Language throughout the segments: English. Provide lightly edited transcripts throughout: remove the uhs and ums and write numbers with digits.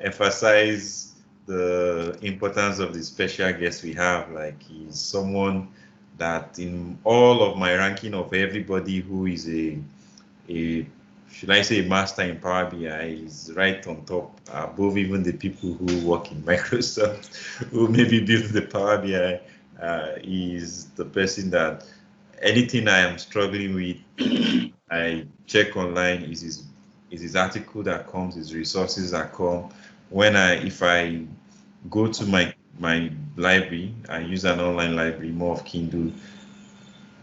emphasize the importance of the special guest we have. Like, he's someone that in all of my ranking of everybody who is a should I say master in Power BI is right on top, above even the people who work in Microsoft, who maybe build the Power BI. Is the person that anything I am struggling with, I check online. Is his article that comes, his resources that come. If I go to my library, I use an online library, more of Kindle.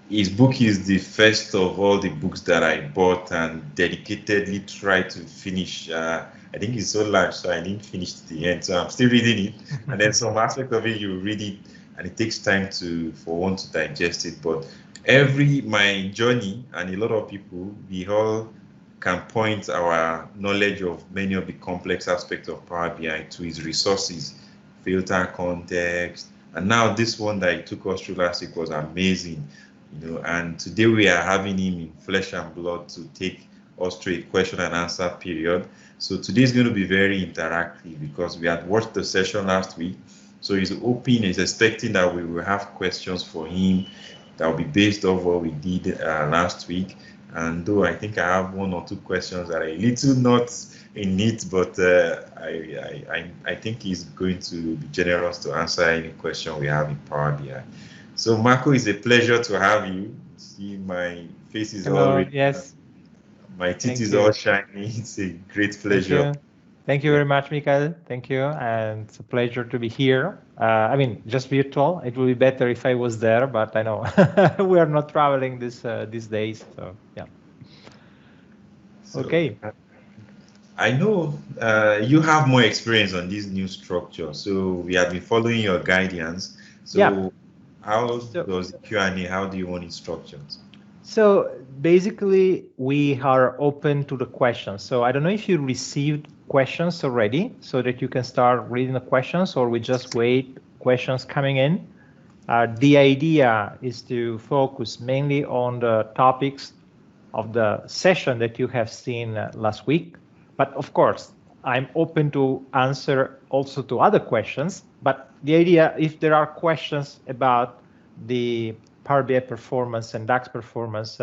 His book is the first of all the books that I bought and dedicatedly tried to finish. I think it's so large, so I didn't finish to the end. So I'm still reading it. And then some aspect of it, you read it, and it takes time for one to digest it. But my journey, and a lot of people, we all can point our knowledge of many of the complex aspects of Power BI to his resources, filter, context. And now this one that he took us through last week was amazing. And today we are having him in flesh and blood to take us through a question and answer period. So today is going to be very interactive because we had watched the session last week. So he's expecting that we will have questions for him that will be based off what we did last week. And though I think I have one or two questions that are a little not in it, but I think he's going to be generous to answer any question we have in Power BI. So Marco, it's a pleasure to have you. See, my face is already, yes. My teeth is all shiny. It's a great pleasure. Thank you very much, Michael. Thank you, and it's a pleasure to be here. I mean, just virtual. It would be better if I was there, but I know we are not traveling these days. So yeah. Okay. I know you have more experience on this new structure, so we have been following your guidance. So. Yeah. How does Q&A, how do you want it structured? So basically, we are open to the questions. So I don't know if you received questions already so that you can start reading the questions, or we just wait questions coming in. The idea is to focus mainly on the topics of the session that you have seen last week. But of course, I'm open to answer also to other questions. But the idea, if there are questions about the Power BI performance and DAX performance,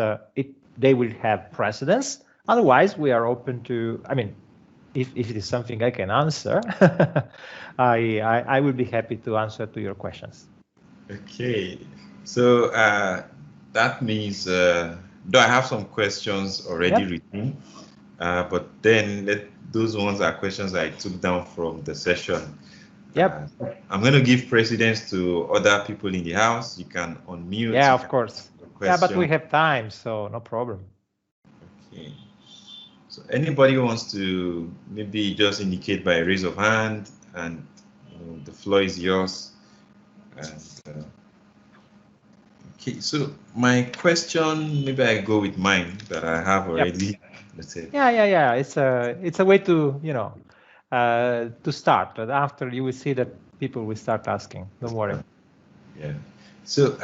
they will have precedence. Otherwise, we are open to, I mean, if it is something I can answer, I will be happy to answer to your questions. Okay, so that means, though I have some questions already written, but then those ones are questions I took down from the session. Yep. I'm going to give precedence to other people in the house. You can unmute. Yeah, of course. Yeah, but we have time, so no problem. Okay. So anybody who wants to maybe just indicate by a raise of hand, and the floor is yours. And, okay, so my question, maybe I go with mine that I have already. Yep. Yeah. It's a way to to start, but after you will see that people will start asking. Don't worry. Yeah. So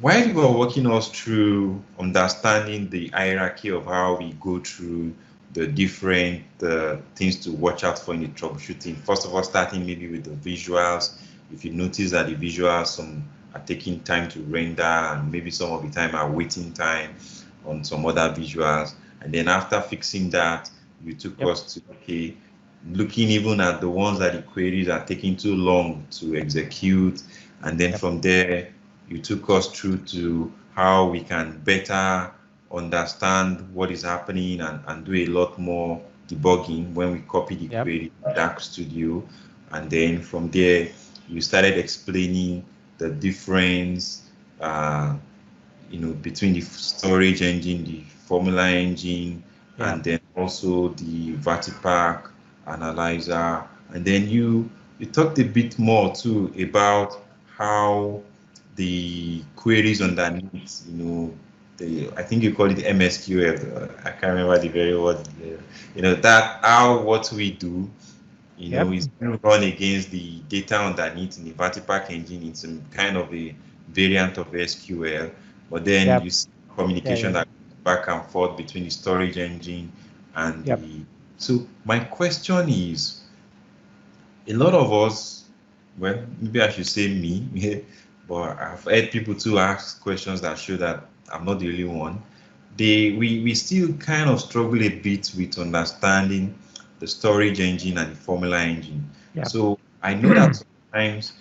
while you are walking us through understanding the hierarchy of how we go through the different things to watch out for in the troubleshooting, first of all, starting maybe with the visuals. If you notice that the visuals, some are taking time to render, and maybe some of the time are waiting time on some other visuals. And then after fixing that, you took us to, looking even at the ones that the queries are taking too long to execute. And then from there, you took us through to how we can better understand what is happening and do a lot more debugging when we copy the query to DAX Studio. And then from there, you started explaining the difference, between the storage engine, the formula engine, and then also the Vertipack analyzer. And then you talked a bit more too about how the queries underneath, I think you call it MSQL. I can't remember the very word. That how what we do, is run against the data underneath in the Vertipack engine. It's some kind of a variant of SQL, but then you see communication that goes back and forth between the storage engine and the. So my question is, a lot of us, well, maybe I should say me, but I've heard people too ask questions that show that I'm not the only one. We still kind of struggle a bit with understanding the storage engine and the formula engine. Yeah. So I know that sometimes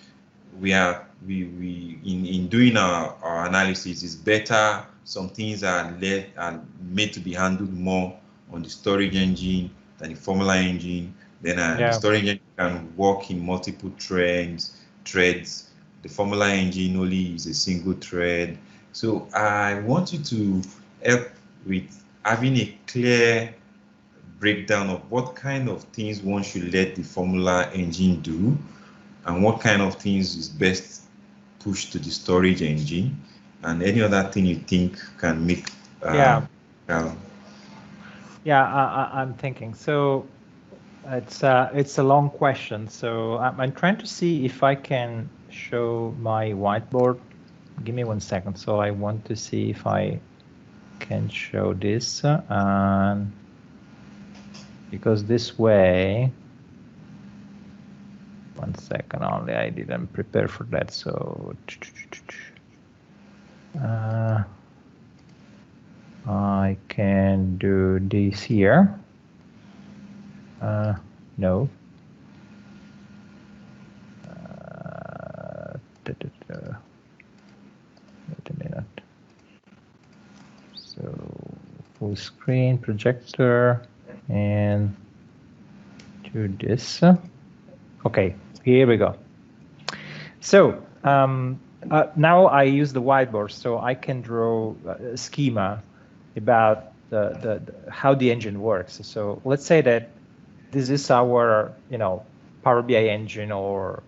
we in doing our analysis, is better some things are made to be handled more on the storage engine than the formula engine. Then the storage engine can work in multiple threads. The formula engine only is a single thread. So I want you to help with having a clear breakdown of what kind of things one should let the formula engine do, and what kind of things is best pushed to the storage engine, and any other thing you think can make. I'm thinking. So it's a long question. So I'm trying to see if I can show my whiteboard. Give me 1 second. So I want to see if I can show this, and because this way. 1 second only, I didn't prepare for that, so I can do this here. No. Wait a minute. So full screen projector and do this. Okay, here we go. So now I use the whiteboard, so I can draw a schema about how the engine works. So let's say that this is our Power BI engine, or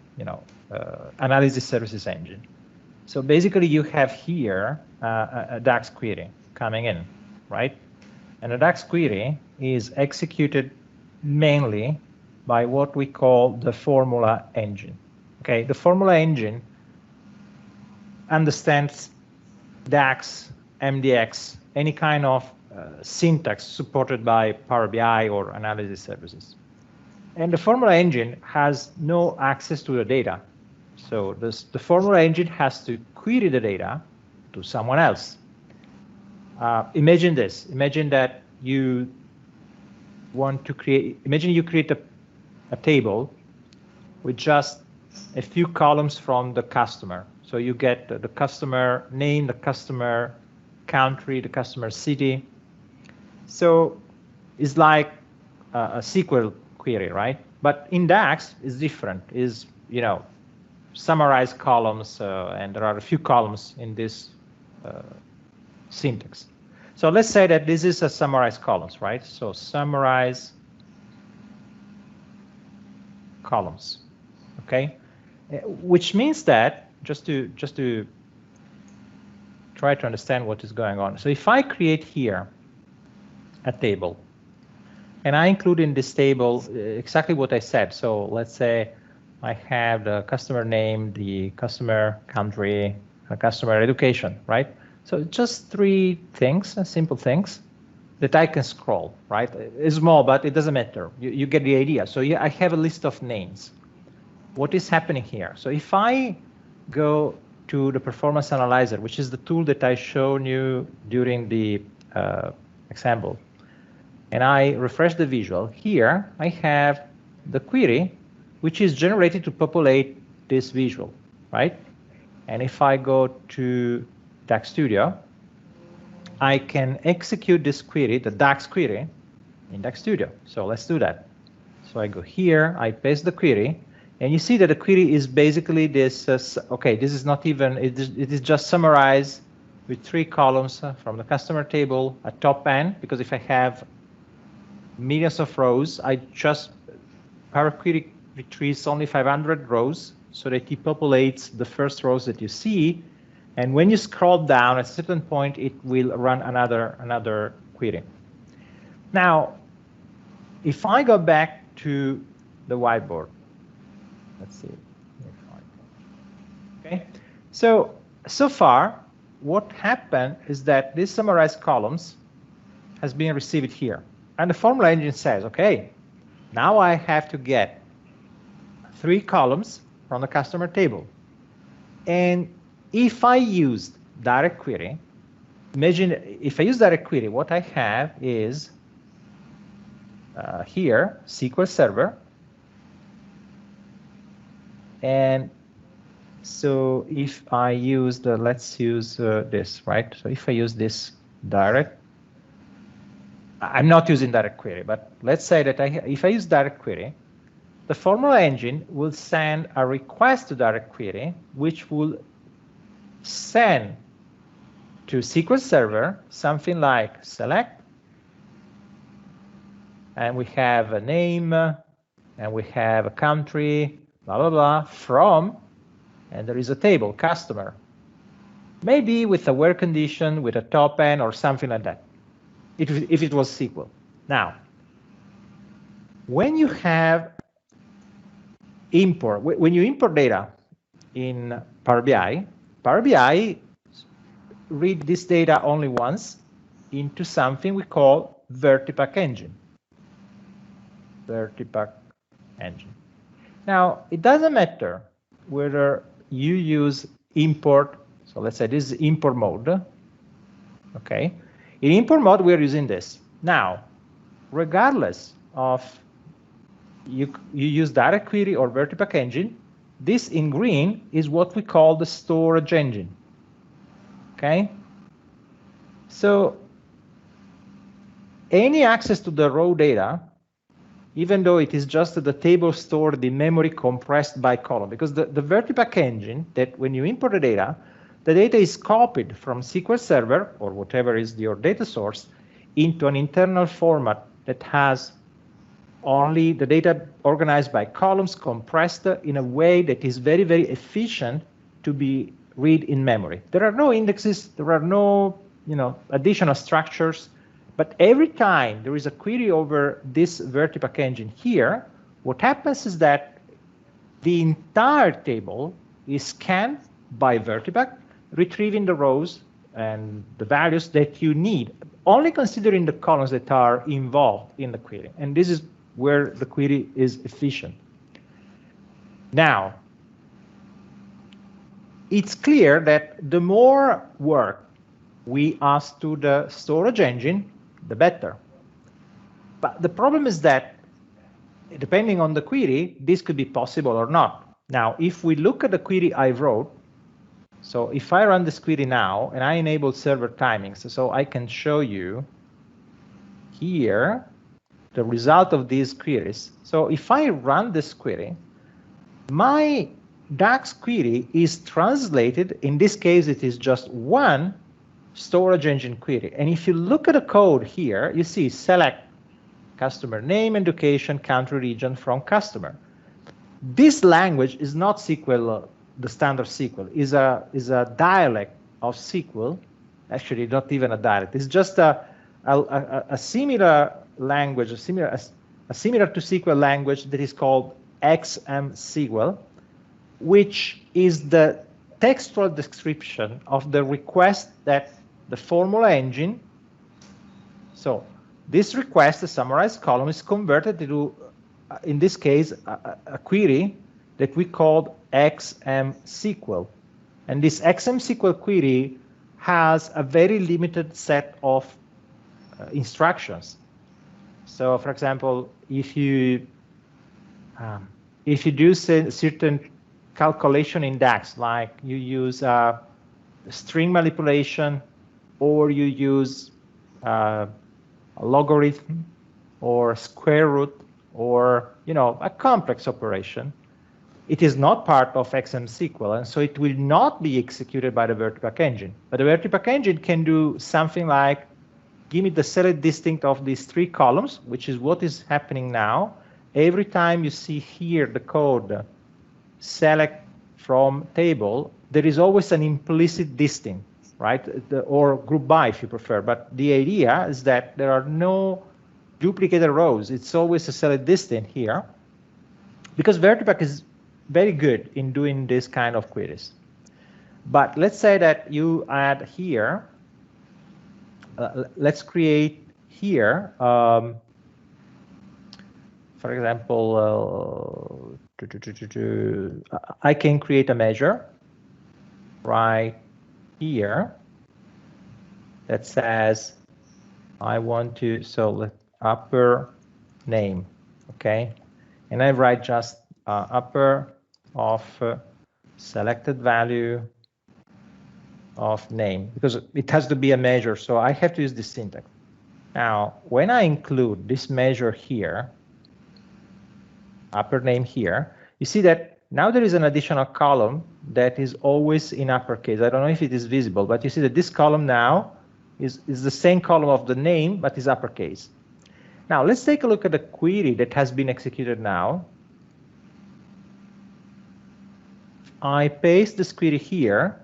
analysis services engine. So basically, you have here a DAX query coming in, right? And a DAX query is executed mainly by what we call the formula engine. Okay, the formula engine understands DAX, MDX, any kind of syntax supported by Power BI or analysis services. And the formula engine has no access to the data. So the formula engine has to query the data to someone else. Imagine this. Imagine that you want to create, imagine you create a table with just a few columns from the customer. So you get the customer name, the customer country, the customer city. So it's like a SQL query, right? But in DAX, it's different. Is summarized columns, and there are a few columns in this syntax. So let's say that this is a summarized columns, right? So summarize columns, okay? Which means that, just to try to understand what is going on. So if I create here a table, and I include in this table exactly what I said. So let's say I have the customer name, the customer country, the customer education, right? So just 3 things, simple things that I can scroll, right? It's small, but it doesn't matter. You get the idea. So I have a list of names. What is happening here? So if I go to the performance analyzer, which is the tool that I showed you during the example, and I refresh the visual, here I have the query, which is generated to populate this visual, right? And if I go to DAX Studio, I can execute this query, the DAX query, in DAX Studio. So let's do that. So I go here, I paste the query, and you see that the query is basically this. Okay, this is not even, it is just summarized with 3 columns from the customer table at top end, because if I have millions of rows, I just Power Query retrieves only 500 rows, so that it populates the first rows that you see. And when you scroll down at a certain point, it will run another query. Now, if I go back to the whiteboard, let's see. Okay, so far, what happened is that this summarized columns has been received here. And the formula engine says, okay, now I have to get 3 columns from the customer table. And if I use direct query, imagine if I use direct query, what I have is here, SQL Server. And so if I use the, let's use this, right? So if I use this direct, I'm not using direct query, but let's say that if I use direct query, the formula engine will send a request to direct query, which will send to SQL Server something like select, and we have a name, and we have a country, blah, blah, blah, from, and there is a table, customer, maybe with a where condition, with a top end or something like that, if it was SQL. Now, when you have import, when you import data in Power BI read this data only once into something we call Vertipack engine. Vertipack engine. Now, it doesn't matter whether you use import, so let's say this is import mode, okay? In import mode, we're using this. Now, regardless of you use direct query or Vertipack engine, this in green is what we call the storage engine, okay? So any access to the raw data, even though it is just the table stored in memory compressed by column, because the Vertipack engine, that when you import the data is copied from SQL Server or whatever is your data source into an internal format that has only the data organized by columns, compressed in a way that is very, very efficient to be read in memory. There are no indexes, there are no additional structures, but every time there is a query over this Vertipack engine here, what happens is that the entire table is scanned by Vertipack, retrieving the rows and the values that you need, only considering the columns that are involved in the query. And this is where the query is efficient. Now, it's clear that the more work we ask to the storage engine, the better. But the problem is that, depending on the query, this could be possible or not. Now, if we look at the query I wrote, so if I run this query now, and I enable server timings, so I can show you here the result of these queries. So if I run this query, my DAX query is translated. In this case, it is just one storage engine query. And if you look at the code here, you see select customer name, education, country, region from customer. This language is not SQL, the standard SQL, is a dialect of SQL. Actually, not even a dialect. It's just a similar language, a similar to SQL language that is called XMSQL, which is the textual description of the request that the formula engine. So this request, the summarized column, is converted into, in this case, a query that we called XMSQL. And this XMSQL query has a very limited set of instructions. So, for example, if you do certain calculation in DAX, like you use string manipulation, or you use a logarithm, or square root, or a complex operation, it is not part of XMSQL, and so it will not be executed by the Vertipack engine. But the Vertipack engine can do something like, give me the select distinct of these 3 columns, which is what is happening now. Every time you see here the code select from table, there is always an implicit distinct, right? Or group by if you prefer. But the idea is that there are no duplicated rows. It's always a select distinct here, because Vertipack is very good in doing this kind of queries. But let's say that you add here, let's create here for example, I can create a measure right here that says I want to, so let upper name, okay, and I write just upper of selected value of name, because it has to be a measure, so I have to use this syntax. Now, when I include this measure here, upper name here, you see that now there is an additional column that is always in uppercase. I don't know if it is visible, but you see that this column now is the same column of the name, but is uppercase. Now, let's take a look at the query that has been executed now. I paste this query here.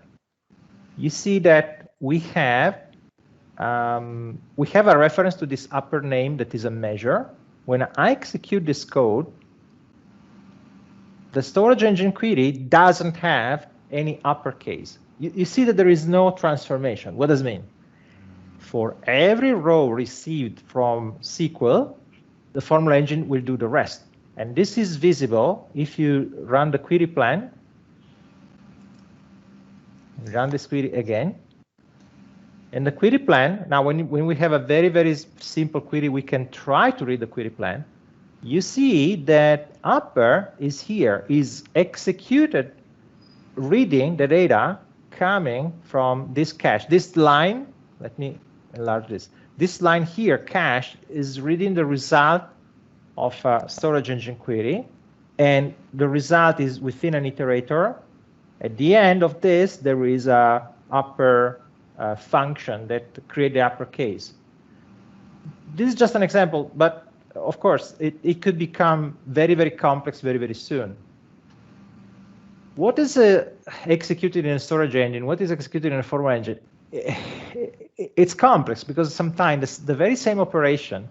You see that we have a reference to this upper name that is a measure. When I execute this code, the storage engine query doesn't have any uppercase. You see that there is no transformation. What does it mean? For every row received from SQL, the formula engine will do the rest. And this is visible if you run the query plan. Run this query again. And the query plan, now when we have a very, very simple query, we can try to read the query plan. You see that upper is here, is executed reading the data coming from this cache. This line, let me enlarge this. This line here, cache, is reading the result of a storage engine query, and the result is within an iterator. At the end of this, there is a upper function that creates the uppercase. This is just an example, but of course, it could become very, very complex very, very soon. What is executed in a storage engine? What is executed in a formula engine? It's complex because sometimes the very same operation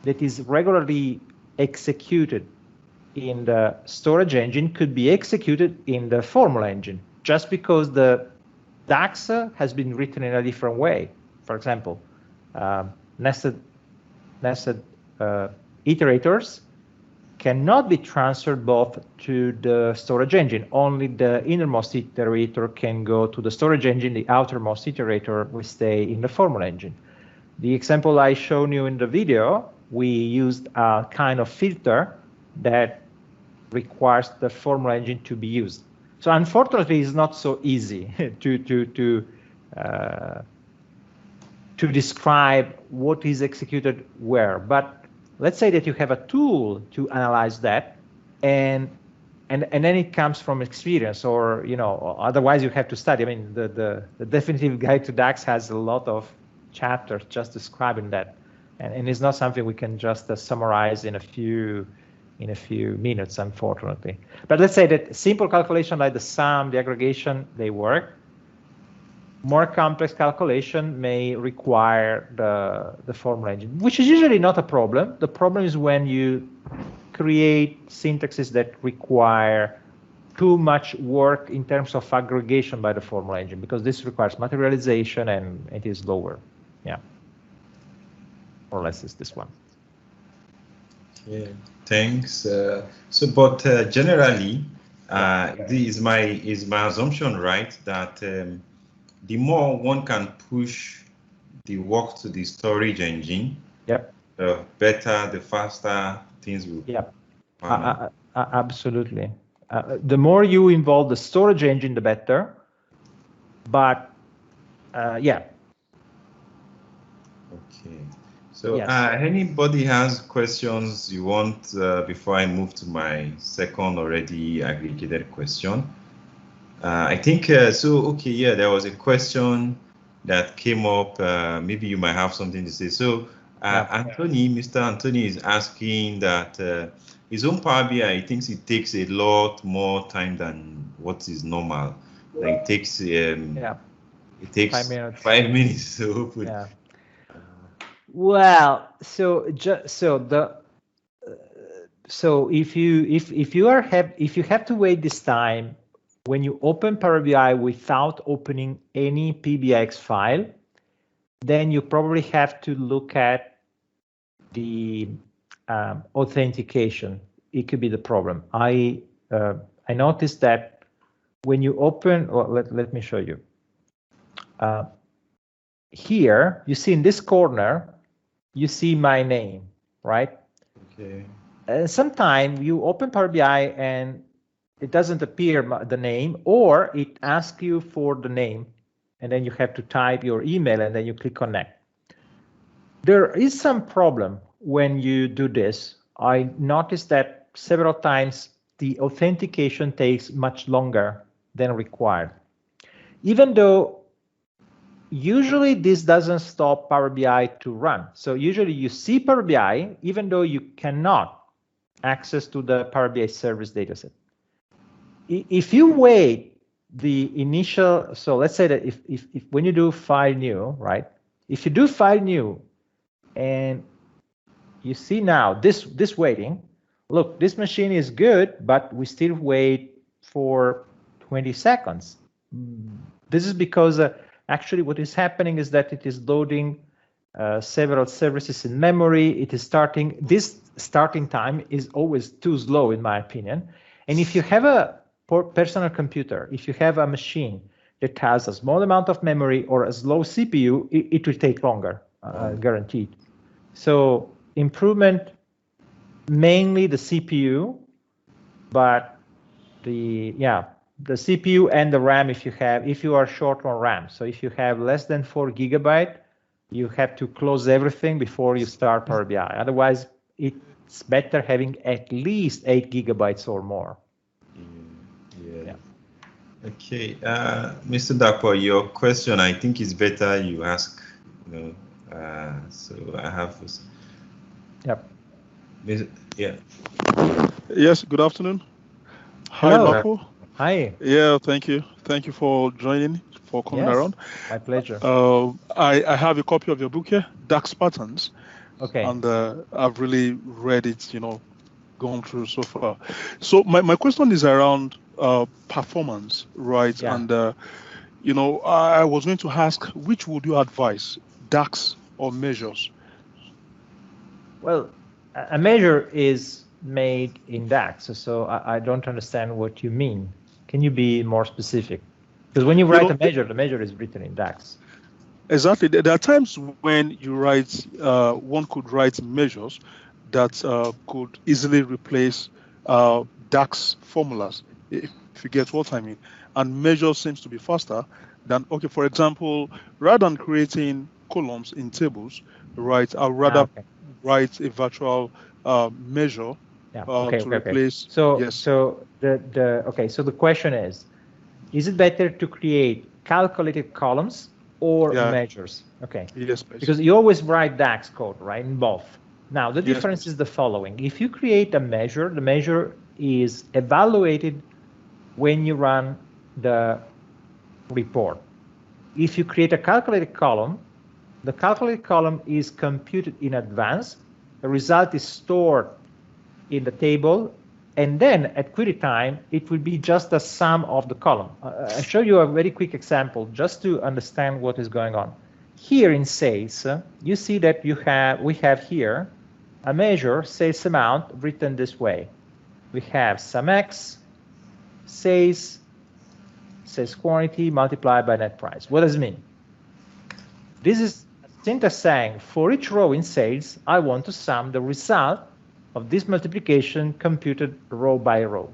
that is regularly executed in the storage engine could be executed in the formula engine, just because the DAX has been written in a different way. For example, nested iterators cannot be transferred both to the storage engine. Only the innermost iterator can go to the storage engine. The outermost iterator will stay in the formula engine. The example I showed you in the video, we used a kind of filter that requires the formula engine to be used. So unfortunately, it's not so easy to describe what is executed where. But let's say that you have a tool to analyze that, and then it comes from experience, or otherwise you have to study. I mean, the definitive guide to DAX has a lot of chapters just describing that, and it's not something we can just summarize in a few minutes, unfortunately. But let's say that simple calculation like the sum, the aggregation, they work. More complex calculation may require the formula engine, which is usually not a problem. The problem is when you create syntaxes that require too much work in terms of aggregation by the formula engine, because this requires materialization and it is lower. Yeah, more or less is this one. Yeah, thanks. But generally, is my assumption right that the more one can push the work to the storage engine, yep, the better, the faster things will. Yep, absolutely. The more you involve the storage engine, the better. But yeah. Okay. So yes. Anybody has questions you want before I move to my second already aggregated question? I think so. Okay, yeah, there was a question that came up. Maybe you might have something to say. So Mr. Anthony is asking that his own Power BI, he thinks it takes a lot more time than what is normal. Like it takes it takes 5 minutes. 5 minutes to open. Yeah. Well, so if you have to wait this time when you open Power BI without opening any PBX file, then you probably have to look at the authentication. It could be the problem. I noticed that when you open, well, let me show you. Here, you see in this corner, you see my name, right? Okay. Sometimes you open Power BI and it doesn't appear the name, or it asks you for the name, and then you have to type your email and then you click connect. There is some problem when you do this. I noticed that several times the authentication takes much longer than required. Even though usually this doesn't stop Power BI to run. So usually you see Power BI, even though you cannot access to the Power BI service dataset. If you wait the initial, so let's say that if when you do file new, right? If you do file new and you see now this waiting, look, this machine is good, but we still wait for 20 seconds. This is because actually what is happening is that it is loading several services in memory. It is starting, this starting time is always too slow in my opinion. And if you have a personal computer, if you have a machine that has a small amount of memory or a slow CPU, it will take longer, guaranteed. So improvement, mainly the CPU, but the CPU and the RAM if you are short on RAM. So if you have less than 4 GB, you have to close everything before you start Power BI. Otherwise, it's better having at least 8 GB or more. Yeah. Okay, Mr. Dapo, your question, I think is better you ask. So I have. Yep. Yeah. Yes. Good afternoon. Hi, Hello. Dapo. Hi. Yeah. Thank you. Thank you for joining, for coming around. My pleasure. I have a copy of your book here, DAX Patterns. Okay. And I've really read it, gone through so far. So my question is around performance, right? Yeah. And, I was going to ask, which would you advise, DAX or measures? Well, a measure is made in DAX, so I don't understand what you mean. Can you be more specific? Because when you write a measure, the measure is written in DAX. Exactly. There are times when you write, one could write measures that could easily replace DAX formulas, if you get what I mean. And measure seems to be faster than, okay, for example, rather than creating columns in tables, right, I'd rather write a virtual measure to replace. So, yes. So the question is it better to create calculated columns or measures? Okay. Yes, please. Because you always write DAX code, right, in both. Now, the difference is the following. If you create a measure, the measure is evaluated when you run the report. If you create a calculated column, the calculated column is computed in advance. The result is stored in the table, and then at query time, it will be just the sum of the column. I'll show you a very quick example just to understand what is going on. Here in sales, you see that we have here a measure, sales amount, written this way. We have sum X, sales quantity multiplied by net price. What does it mean? This is syntax saying for each row in sales, I want to sum the result of this multiplication computed row by row.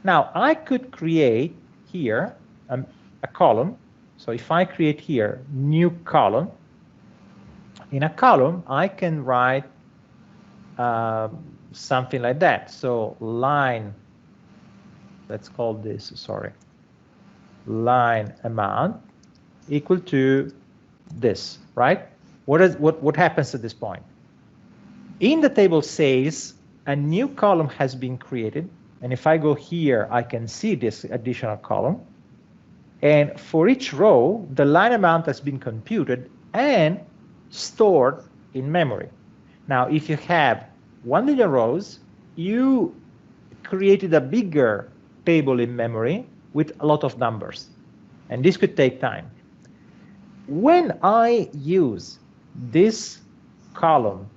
Now, I could create here a column. So if I create here new column, in a column, I can write something like that. So line, let's call this, line amount equal to this, right? What happens at this point? In the table sales, a new column has been created. And if I go here, I can see this additional column. And for each row, the line amount has been computed and stored in memory. Now, if you have 1 million rows, you created a bigger table in memory with a lot of numbers. And this could take time. When I use this column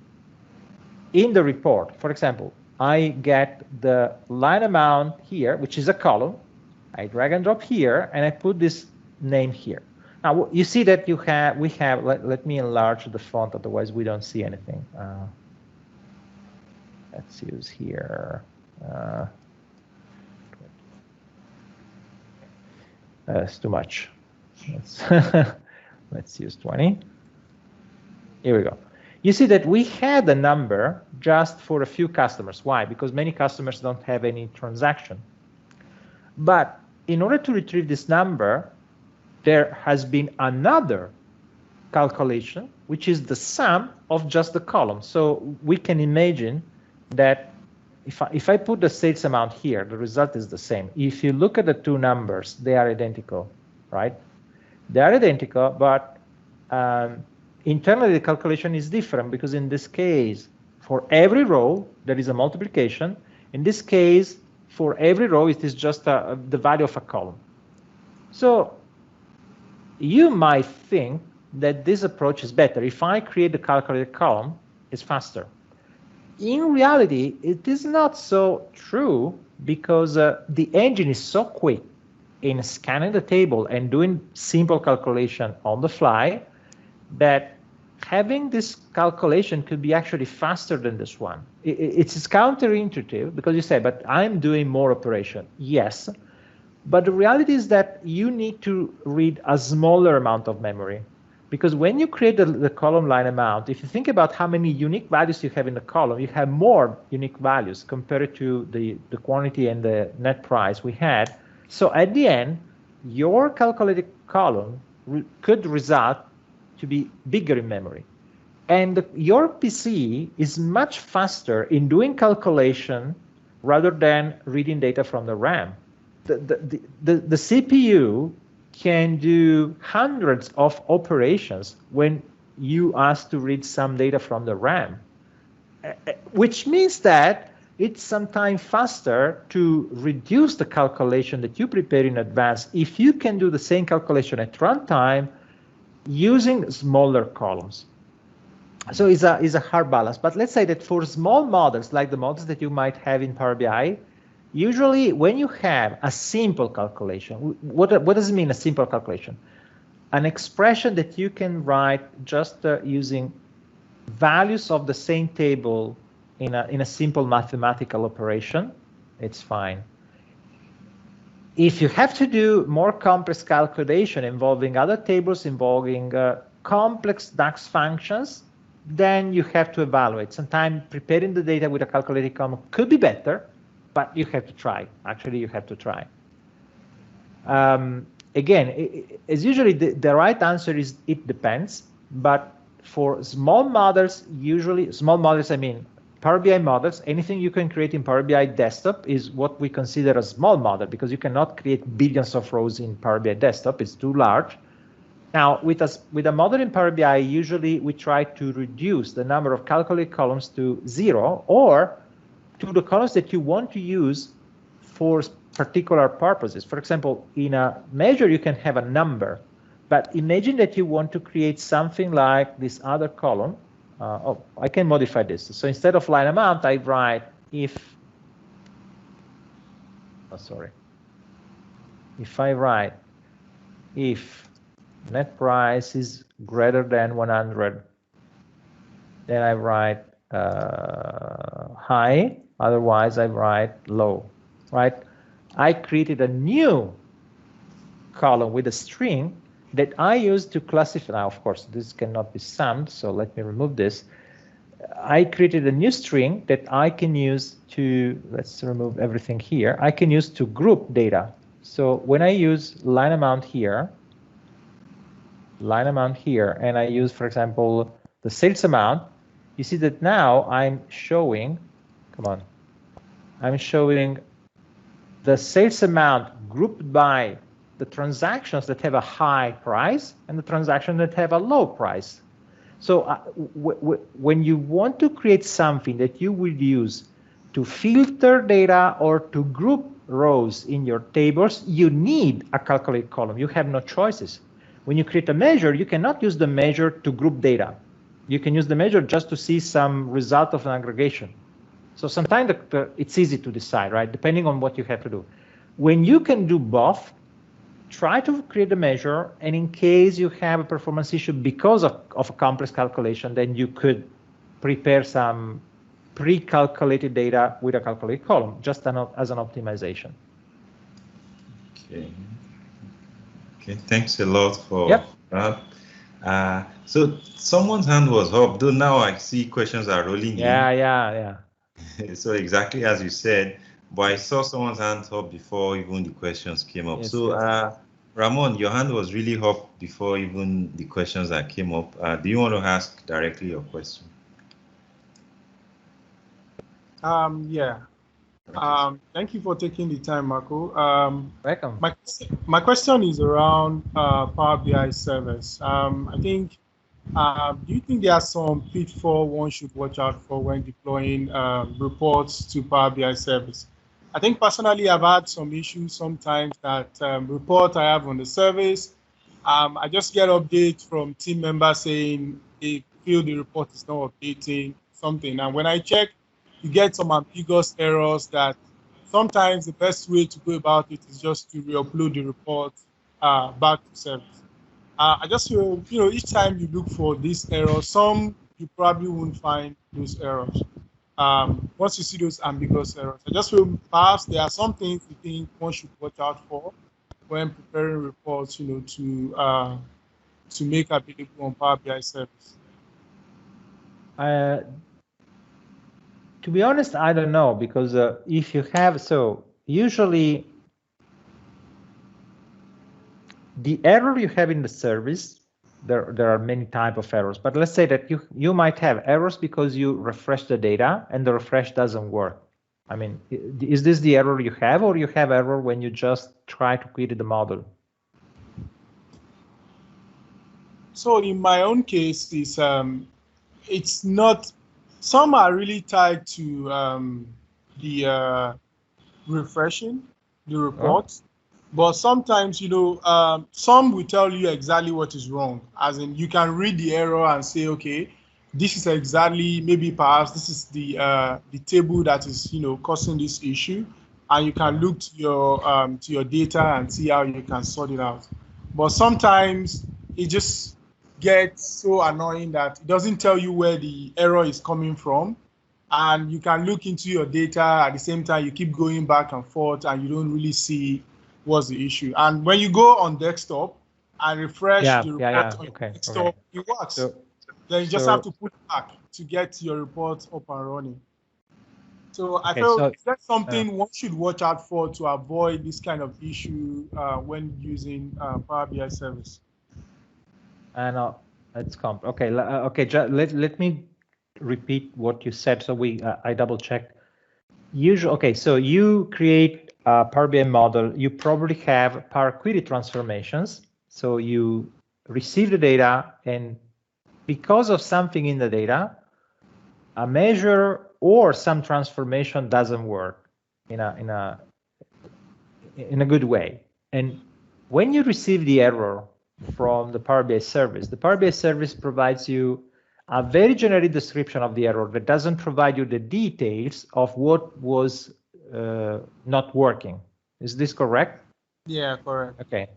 in the report, for example, I get the line amount here, which is a column. I drag and drop here, and I put this name here. Now you see that we have. Let me enlarge the font, otherwise we don't see anything. Let's use here. It's too much. Let's use 20. Here we go. You see that we had a number just for a few customers. Why? Because many customers don't have any transaction. But in order to retrieve this number, there has been another calculation, which is the sum of just the column. So we can imagine that if I put the sales amount here, the result is the same. If you look at the two numbers, they are identical, right? They are identical, but internally the calculation is different, because in this case, for every row, there is a multiplication. In this case, for every row, it is just the value of a column. So you might think that this approach is better. If I create the calculated column, it's faster. In reality, it is not so true, because the engine is so quick in scanning the table and doing simple calculation on the fly that having this calculation could be actually faster than this one. It's counterintuitive, because you say, but I'm doing more operation. Yes, but the reality is that you need to read a smaller amount of memory. Because when you create the column line amount, if you think about how many unique values you have in the column, you have more unique values compared to the quantity and the net price we had. So at the end, your calculated column could result to be bigger in memory. And your PC is much faster in doing calculation rather than reading data from the RAM. The CPU can do hundreds of operations when you ask to read some data from the RAM, which means that it's sometimes faster to reduce the calculation that you prepare in advance if you can do the same calculation at runtime using smaller columns. So it's a hard balance. But let's say that for small models, like the models that you might have in Power BI, usually when you have a simple calculation, what does it mean, a simple calculation? An expression that you can write just using values of the same table in a simple mathematical operation, it's fine. If you have to do more complex calculation involving other tables, involving complex DAX functions, then you have to evaluate. Sometimes preparing the data with a calculated column could be better, but you have to try. Actually, you have to try. Again, as usually the right answer is it depends. But for small models, usually small models, I mean Power BI models, anything you can create in Power BI desktop is what we consider a small model, because you cannot create billions of rows in Power BI desktop. It's too large. Now, with a model in Power BI, usually we try to reduce the number of calculated columns to 0, or to the columns that you want to use for particular purposes. For example, in a measure, you can have a number, but imagine that you want to create something like this other column. Oh, I can modify this. So instead of line amount, I write if I write if net price is greater than 100, then I write high, otherwise I write low, right? I created a new column with a string that I use to classify. Now, of course, this cannot be summed, so let me remove this. I created a new string that I can use to, let's remove everything here, I can use to group data. So when I use line amount here, and I use, for example, the sales amount, you see that now I'm showing, I'm showing the sales amount grouped by the transactions that have a high price and the transactions that have a low price. So when you want to create something that you will use to filter data or to group rows in your tables, you need a calculate column. You have no choices. When you create a measure, you cannot use the measure to group data. you can use the measure just to see some result of an aggregation. So sometimes it's easy to decide, right? Depending on what you have to do. When you can do both, try to create a measure, and in case you have a performance issue because of a complex calculation, then you could prepare some pre-calculated data with a calculated column, just as an optimization. Okay. Okay, thanks a lot for that. So someone's hand was up, though now I see questions are rolling in. Yeah. So exactly as you said, but I saw someone's hand up before even the questions came up. Yes, so yes. Ramon, your hand was really up before even the questions that came up. Do you want to ask directly your question? Yeah. Thank you for taking the time, Marco. Welcome. My question is around Power BI service. I think, do you think there are some pitfalls one should watch out for when deploying reports to Power BI service? I think personally, I've had some issues sometimes that report I have on the service, I just get updates from team members saying they feel the report is not updating something. And when I check, you get some ambiguous errors that sometimes the best way to go about it is just to re-upload the report back to service. I just feel, each time you look for these errors, some you probably won't find those errors. Once you see those ambiguous errors, I just feel perhaps there are some things you think one should watch out for when preparing reports, to make available on Power BI service. To be honest, I don't know, because if you have, so usually the error you have in the service, there are many types of errors, but let's say that you might have errors because you refresh the data and the refresh doesn't work. I mean, is this the error you have, or you have error when you just try to query the model? So in my own case, it's not. Some are really tied to the refreshing the reports, but sometimes, some will tell you exactly what is wrong. As in, you can read the error and say, okay, this is exactly, maybe perhaps this is the table that is, causing this issue, and you can look to your data and see how you can sort it out. But sometimes it just gets so annoying that it doesn't tell you where the error is coming from, and you can look into your data at the same time you keep going back and forth and you don't really see what's the issue. And when you go on desktop and refresh the report on your desktop, it works. Then you just have to put it back to get your report up and running. So I feel, is that something one should watch out for to avoid this kind of issue when using Power BI service? It's okay. Let me repeat what you said. So I double checked. Usually, okay. So you create a Power BI model. You probably have Power Query transformations. So you receive the data, and because of something in the data, a measure or some transformation doesn't work in a good way. And when you receive the error from the Power BI service, the Power BI service provides you a very generic description of the error that doesn't provide you the details of what was not working. Is this correct? Yeah, correct. Okay.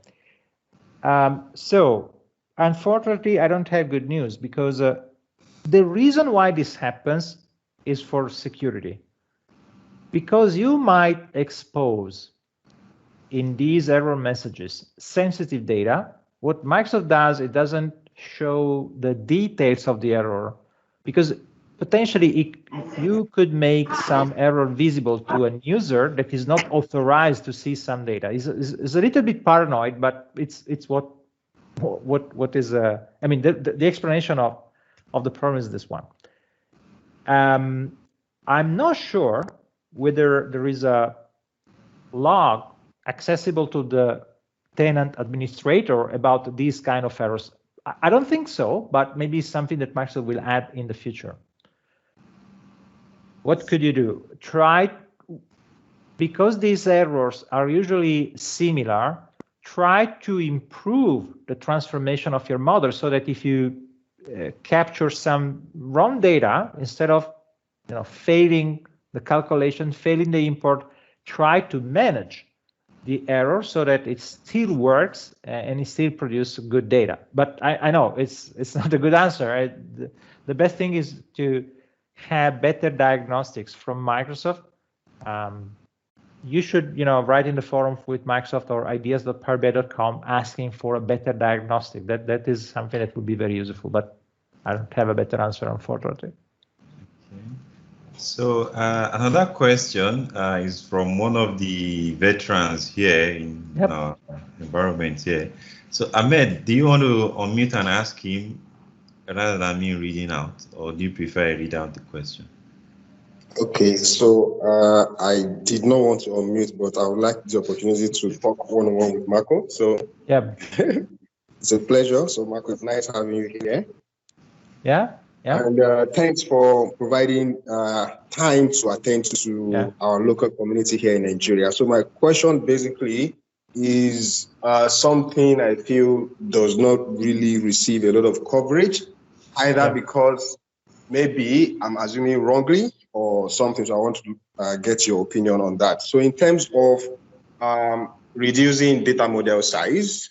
So unfortunately, I don't have good news, because the reason why this happens is for security. Because you might expose in these error messages sensitive data. What Microsoft does, it doesn't show the details of the error, because potentially you could make some error visible to a user that is not authorized to see some data. It's a little bit paranoid, but it's what is I mean, the explanation of the problem is this one. I'm not sure whether there is a log accessible to the tenant administrator about these kind of errors. I don't think so, but maybe something that Microsoft will add in the future. What could you do? Because these errors are usually similar, try to improve the transformation of your model so that if you capture some wrong data, instead of failing the calculation, failing the import, try to manage the error so that it still works and it still produces good data. But I know it's not a good answer. The best thing is to have better diagnostics from Microsoft. You should write in the forum with Microsoft or ideas.powerbia.com asking for a better diagnostic. That is something that would be very useful, but I don't have a better answer, unfortunately. Okay. So another question is from one of the veterans here in our environment here. So Ahmed, do you want to unmute and ask him rather than me reading out, or do you prefer I read out the question? Okay, so I did not want to unmute, but I would like the opportunity to talk one-on-one with Marco. So yeah, it's a pleasure. So Marco, it's nice having you here. Yeah. And thanks for providing time to attend to our local community here in Nigeria. So my question basically is something I feel does not really receive a lot of coverage, either because maybe I'm assuming wrongly or something. So I want to get your opinion on that. So in terms of reducing data model size,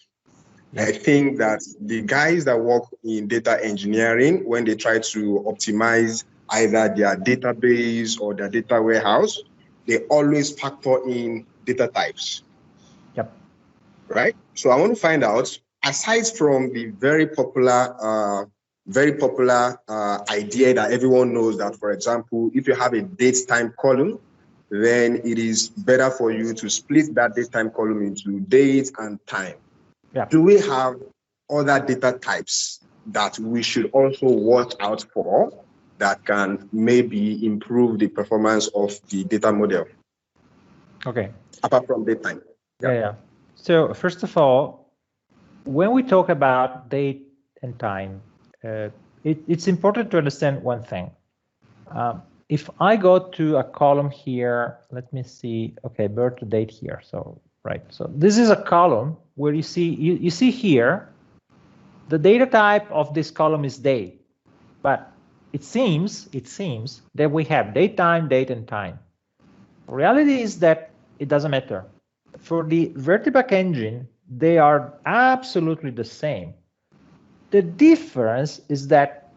I think that the guys that work in data engineering, when they try to optimize either their database or their data warehouse, they always factor in data types. Yep. Right? So I want to find out, aside from the very popular idea that everyone knows that, for example, if you have a date time column, then it is better for you to split that date time column into date and time. Yeah. Do we have other data types that we should also watch out for that can maybe improve the performance of the data model? Okay. Apart from date time. Yeah. So first of all, when we talk about date and time, it's important to understand one thing. If I go to a column here, let me see. Okay, birth to date here. So right. So this is a column where you see here, the data type of this column is date, but it seems that we have date, time, date, and time. Reality is that it doesn't matter. For the Vertiback engine, they are absolutely the same. The difference is that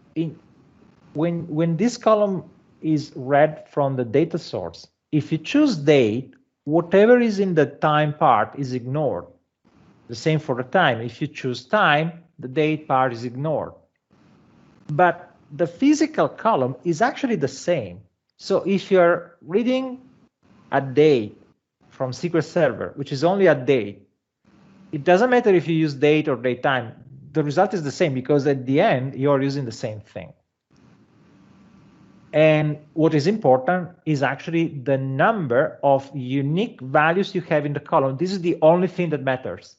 when this column is read from the data source, if you choose date, whatever is in the time part is ignored. The same for the time. If you choose time, the date part is ignored. But the physical column is actually the same. So if you're reading a date from SQL Server, which is only a date, it doesn't matter if you use date or date time. The result is the same, because at the end, you're using the same thing. And what is important is actually the number of unique values you have in the column. This is the only thing that matters.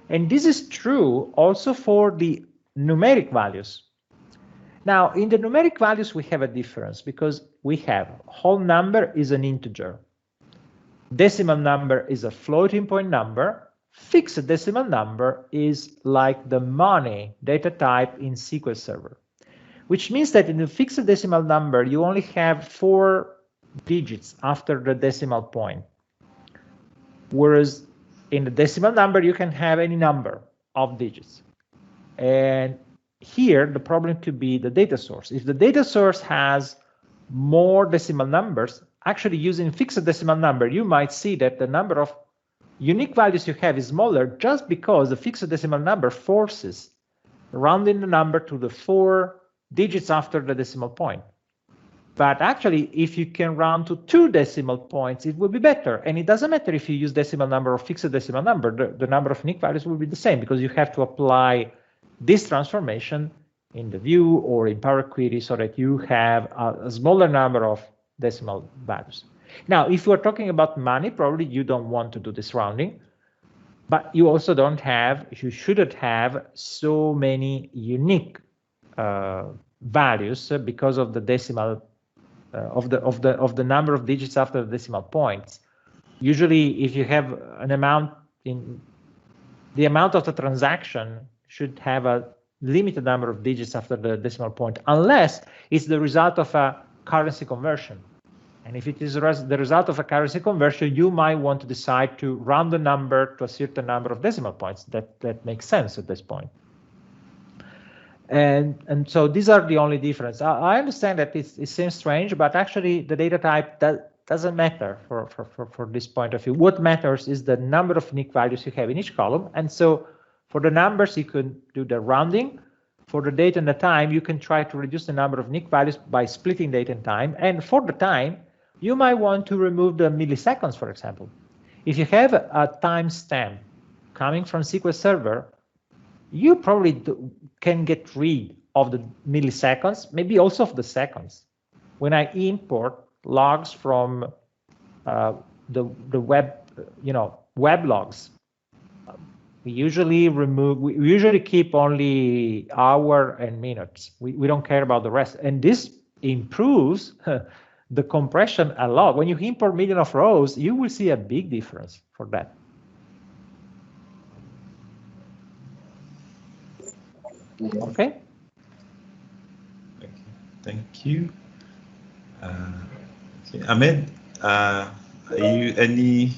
And this is true also for the numeric values. Now, in the numeric values, we have a difference, because we have whole number is an integer. Decimal number is a floating point number. Fixed decimal number is like the money data type in SQL Server, which means that in the fixed decimal number, you only have 4 digits after the decimal point. Whereas in the decimal number, you can have any number of digits. And here, the problem could be the data source. If the data source has more decimal numbers, actually using fixed decimal number, you might see that the number of unique values you have is smaller, just because the fixed decimal number forces rounding the number to the 4 digits after the decimal point. But actually, if you can round to 2 decimal points, it will be better. And it doesn't matter if you use decimal number or fixed decimal number, the number of unique values will be the same, because you have to apply this transformation in the view or in Power Query so that you have a smaller number of decimal values. Now, if you are talking about money, probably you don't want to do this rounding, but you also you shouldn't have so many unique values because of the decimal of the number of digits after the decimal points. Usually, if you have an amount the amount of the transaction should have a limited number of digits after the decimal point, unless it's the result of a currency conversion. And if it is the result of a currency conversion, you might want to decide to round the number to a certain number of decimal points. That makes sense at this point. And so these are the only difference. I understand that it seems strange, but actually the data type doesn't matter for this point of view. What matters is the number of unique values you have in each column. And so for the numbers, you can do the rounding. For the date and the time, you can try to reduce the number of unique values by splitting date and time. And for the time, you might want to remove the milliseconds, for example. If you have a timestamp coming from SQL Server, you probably can get rid of the milliseconds, maybe also of the seconds. When I import logs from the web, web logs, we usually keep only hour and minutes. We don't care about the rest, and this improves the compression a lot. When you import million of rows, you will see a big difference for that. Okay. Thank you. Okay. Ahmed, are you any?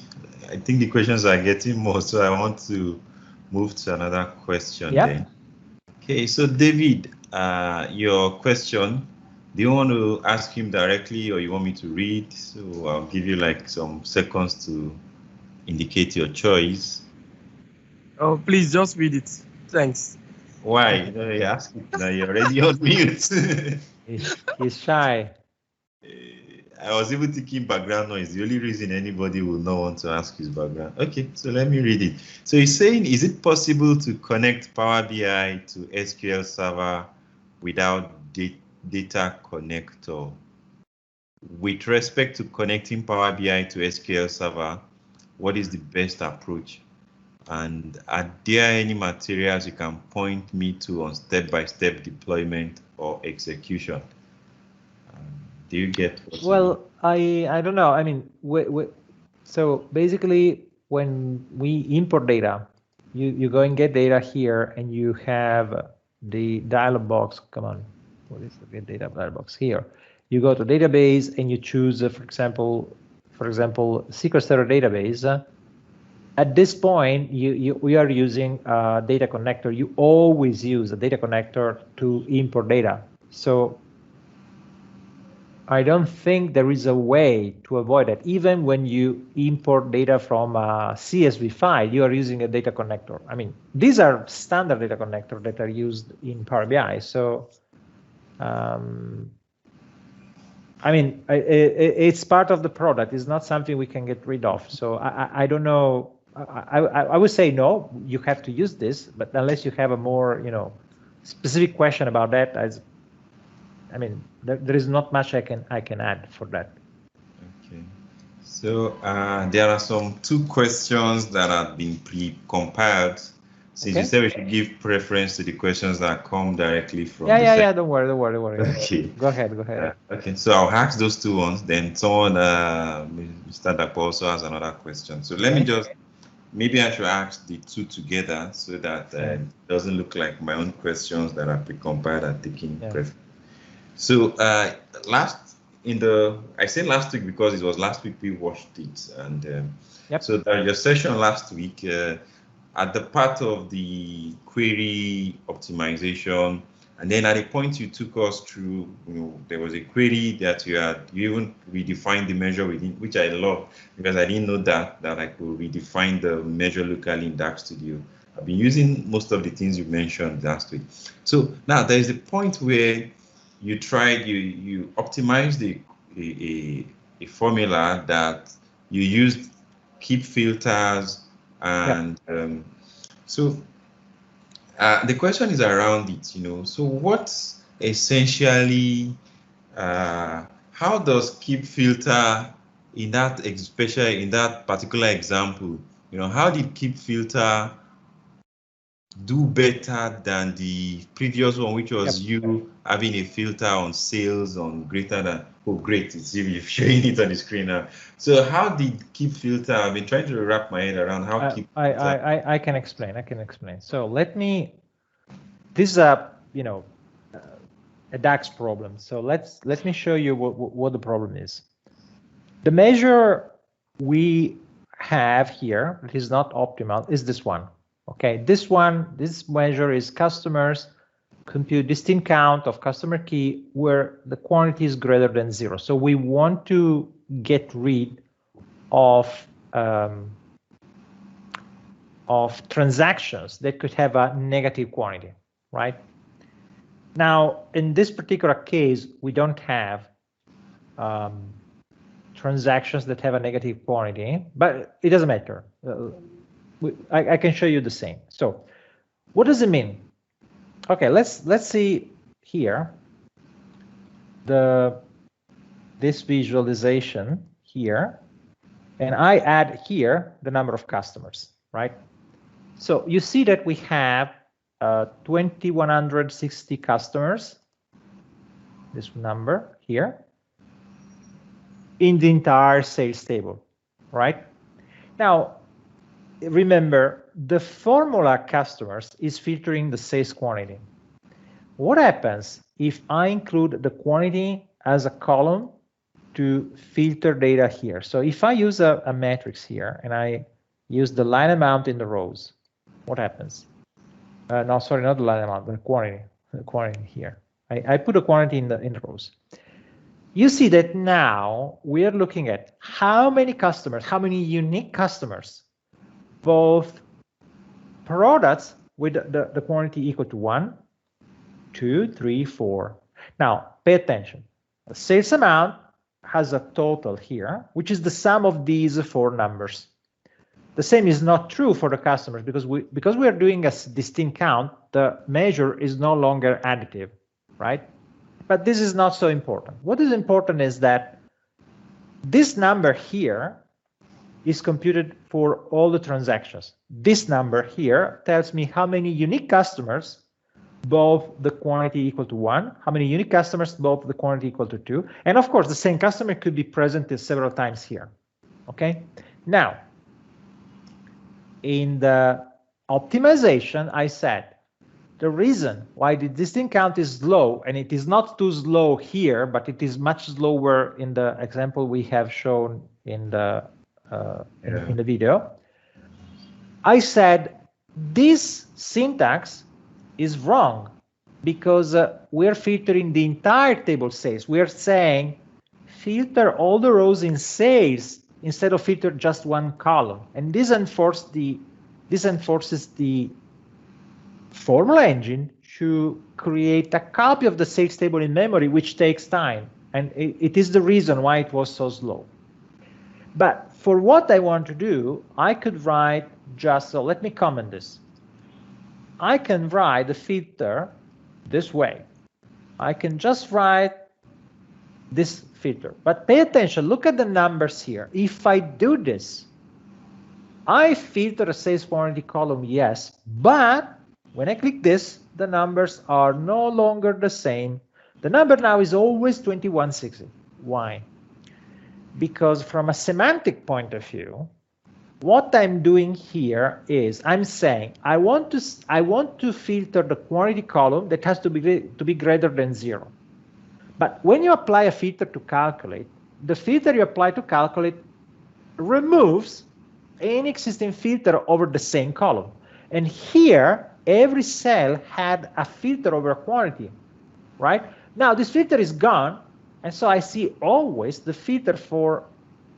I think the questions are getting more, so I want to move to another question. Yep. Then. Okay, so David, your question. Do you want to ask him directly, or you want me to read? So I'll give you like some seconds to indicate your choice. Oh, please just read it. Thanks. Why? No, you ask it now. You're already on mute. He's shy. I was even thinking background noise. The only reason anybody will not want to ask is background. Okay, so let me read it. So he's saying, is it possible to connect Power BI to SQL Server without data connector? With respect to connecting Power BI to SQL Server, what is the best approach? And are there any materials you can point me to on step-by-step deployment or execution? Do you get what? Well, I don't know. I mean, so basically, when we import data, you go and get data here, and you have the dialog box. Come on, what is the get data dialog box here? You go to database and you choose, for example, SQL Server database. At this point, we are using a data connector. You always use a data connector to import data. So I don't think there is a way to avoid it. Even when you import data from a CSV file, you are using a data connector. I mean, these are standard data connectors that are used in Power BI. So, I mean, it's part of the product. It's not something we can get rid of. So I don't know. I would say no, you have to use this, but unless you have a more, specific question about that, I mean, there is not much I can add for that. Okay. So there are two questions that have been pre-compiled. Since you said we should give preference to the questions that come directly from. Yeah. Don't worry. Okay. Go ahead. Okay. So I'll ask those two ones. Then someone, Mr. Dapo also has another question. So let me just. Maybe I should ask the two together so that it doesn't look like my own questions that are pre-compiled are taking preference. So I said last week because it was last week we watched it, and so your session last week at the part of the query optimization, and then at the point you took us through, there was a query that you even redefined the measure within, which I love because I didn't know that I could redefine the measure locally in Dark Studio. I've been using most of the things you mentioned last week. So now there is a point where you optimized a formula that you used keep filters and so the question is around it, so what's essentially how does keep filter in that, especially in that particular example, how did keep filter do better than the previous one, which was you having a filter on sales on greater than, great, it's you're showing it on the screen now. So how did keep filter, I've been trying to wrap my head around how keep filter. I can explain. So let me this is a, you know, a DAX problem. So let me show you what the problem is. The measure we have here that is not optimal is this one. Okay, this measure is customers compute distinct count of customer key where the quantity is greater than 0. So we want to get rid of transactions that could have a negative quantity, right? Now, in this particular case, we don't have transactions that have a negative quantity, but it doesn't matter. I can show you the same. So what does it mean? Okay, let's see here this visualization here, and I add here the number of customers, right? So you see that we have 2,160 customers, this number here, in the entire sales table, right? Now, remember, the formula customers is filtering the sales quantity. What happens if I include the quantity as a column to filter data here? So if I use a matrix here and I use the line amount in the rows, what happens? No, sorry, not the line amount, the quantity here. I put a quantity in the rows. You see that now we are looking at how many customers, how many unique customers, both products with the quantity equal to 1, 2, 3, 4. Now, pay attention. The sales amount has a total here, which is the sum of these 4 numbers. The same is not true for the customers because we are doing a distinct count. The measure is no longer additive, right? But this is not so important. What is important is that this number here is computed for all the transactions. This number here tells me how many unique customers, both the quantity equal to 1, how many unique customers, both the quantity equal to 2, and of course the same customer could be present several times here. Okay, now in the optimization, I said the reason why the distinct count is low, and it is not too slow here, but it is much slower in the example we have shown in the video. I said this syntax is wrong because we're filtering the entire table sales. We're saying filter all the rows in sales instead of filter just one column, and this enforces the formula engine to create a copy of the sales table in memory, which takes time, and it is the reason why it was so slow. But for what I want to do, I could write just, so let me comment this. I can write the filter this way. I can just write this filter, but pay attention, look at the numbers here. If I do this, I filter a sales quantity column, yes, but when I click this, the numbers are no longer the same. The number now is always 2160. Why? Because from a semantic point of view, what I'm doing here is I'm saying I want to filter the quantity column that has to be greater than 0. But when you apply a filter to calculate, the filter you apply to calculate removes any existing filter over the same column. And here, every cell had a filter over a quantity, right? Now this filter is gone, and so I see always the filter for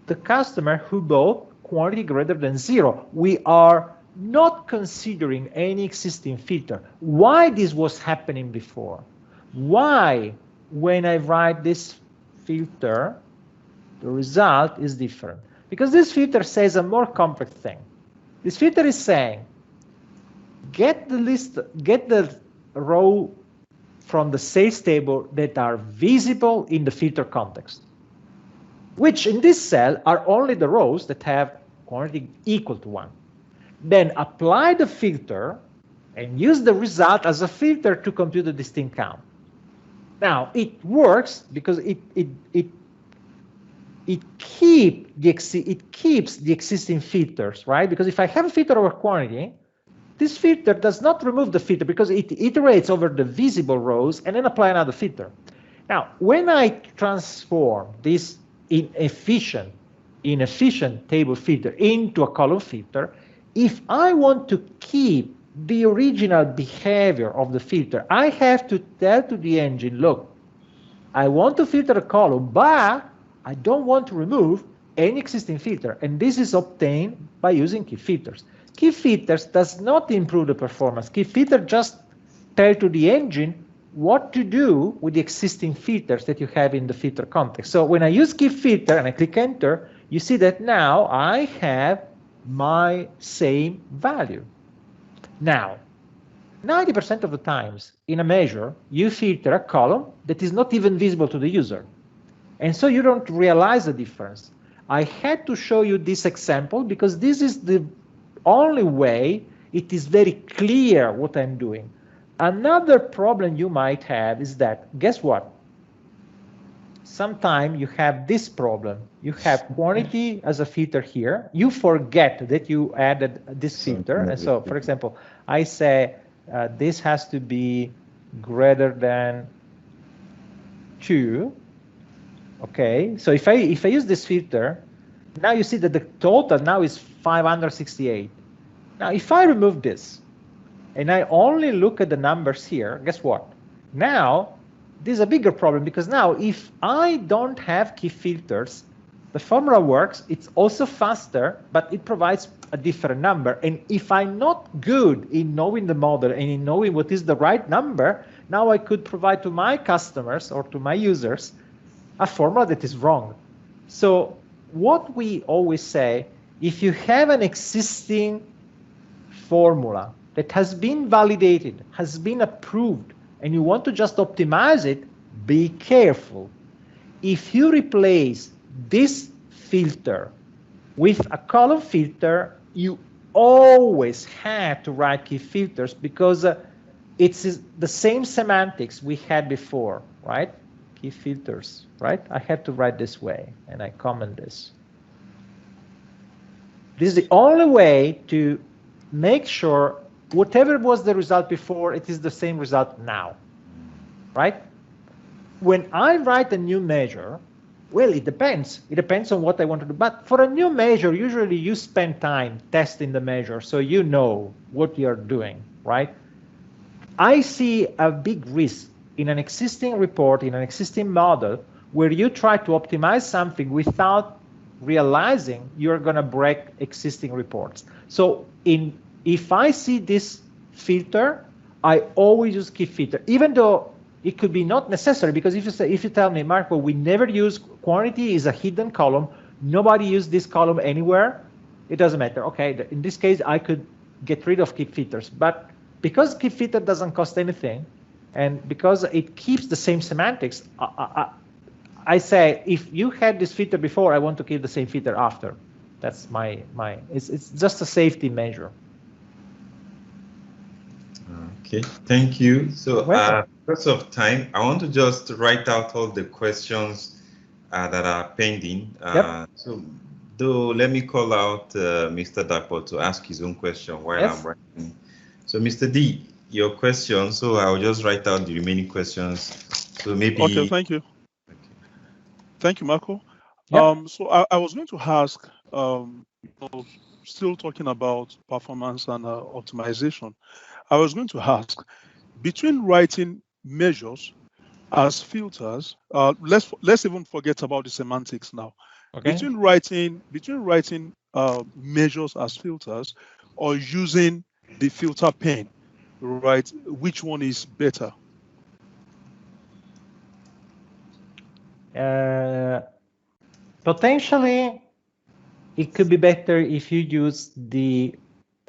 the customer who bought quantity greater than 0. We are not considering any existing filter. Why this was happening before? Why, when I write this filter, the result is different? Because this filter says a more complex thing. This filter is saying, get the row from the sales table that are visible in the filter context, which in this cell are only the rows that have quantity equal to 1. Then apply the filter and use the result as a filter to compute the distinct count. Now it works because it keeps the existing filters, right? Because if I have a filter over quantity, this filter does not remove the filter because it iterates over the visible rows and then apply another filter. Now, when I transform this inefficient table filter into a column filter, if I want to keep the original behavior of the filter, I have to tell to the engine, look, I want to filter a column, but I don't want to remove any existing filter. And this is obtained by using key filters. Key filters does not improve the performance. Key filter just tell to the engine what to do with the existing filters that you have in the filter context. So when I use key filter and I click enter, you see that now I have my same value. Now, 90% of the times in a measure, you filter a column that is not even visible to the user. And so you don't realize the difference. I had to show you this example because this is the only way it is very clear what I'm doing. Another problem you might have is that, guess what? Sometimes you have this problem. You have quantity as a filter here. You forget that you added this filter. And so, for example, I say this has to be greater than 2. Okay, so if I use this filter, now you see that the total now is 568. Now, if I remove this and I only look at the numbers here, guess what? Now, this is a bigger problem because now if I don't have key filters, the formula works, it's also faster, but it provides a different number. And if I'm not good in knowing the model and in knowing what is the right number, now I could provide to my customers or to my users a formula that is wrong. So what we always say, if you have an existing formula that has been validated, has been approved, and you want to just optimize it, be careful. If you replace this filter with a column filter, you always have to write key filters because it's the same semantics we had before, right? Key filters, right? I have to write this way, and I comment this. This is the only way to make sure whatever was the result before, it is the same result now, right? When I write a new measure, well, it depends. It depends on what I want to do. But for a new measure, usually you spend time testing the measure, so you know what you're doing, right? I see a big risk in an existing report, in an existing model, where you try to optimize something without realizing you're going to break existing reports. So if I see this filter, I always use key filter, even though it could be not necessary, because if you tell me, Marco, we never use quantity is a hidden column, nobody used this column anywhere, it doesn't matter. Okay, in this case, I could get rid of key filters, but because key filter doesn't cost anything, and because it keeps the same semantics, I say, if you had this filter before, I want to keep the same filter after. That's it's just a safety measure. Okay, thank you. So because of time, I want to just write out all the questions that are pending. So let me call out Mr. Dapo to ask his own question while I'm writing. So Mr. D, your question, so I'll just write out the remaining questions. So maybe. Okay, thank you. Okay. Thank you, Marco. So I was going to ask, still talking about performance and optimization, I was going to ask, between writing measures as filters, let's even forget about the semantics now. Okay. Between writing measures as filters or using the filter pane, right? Which one is better? Potentially, it could be better if you use the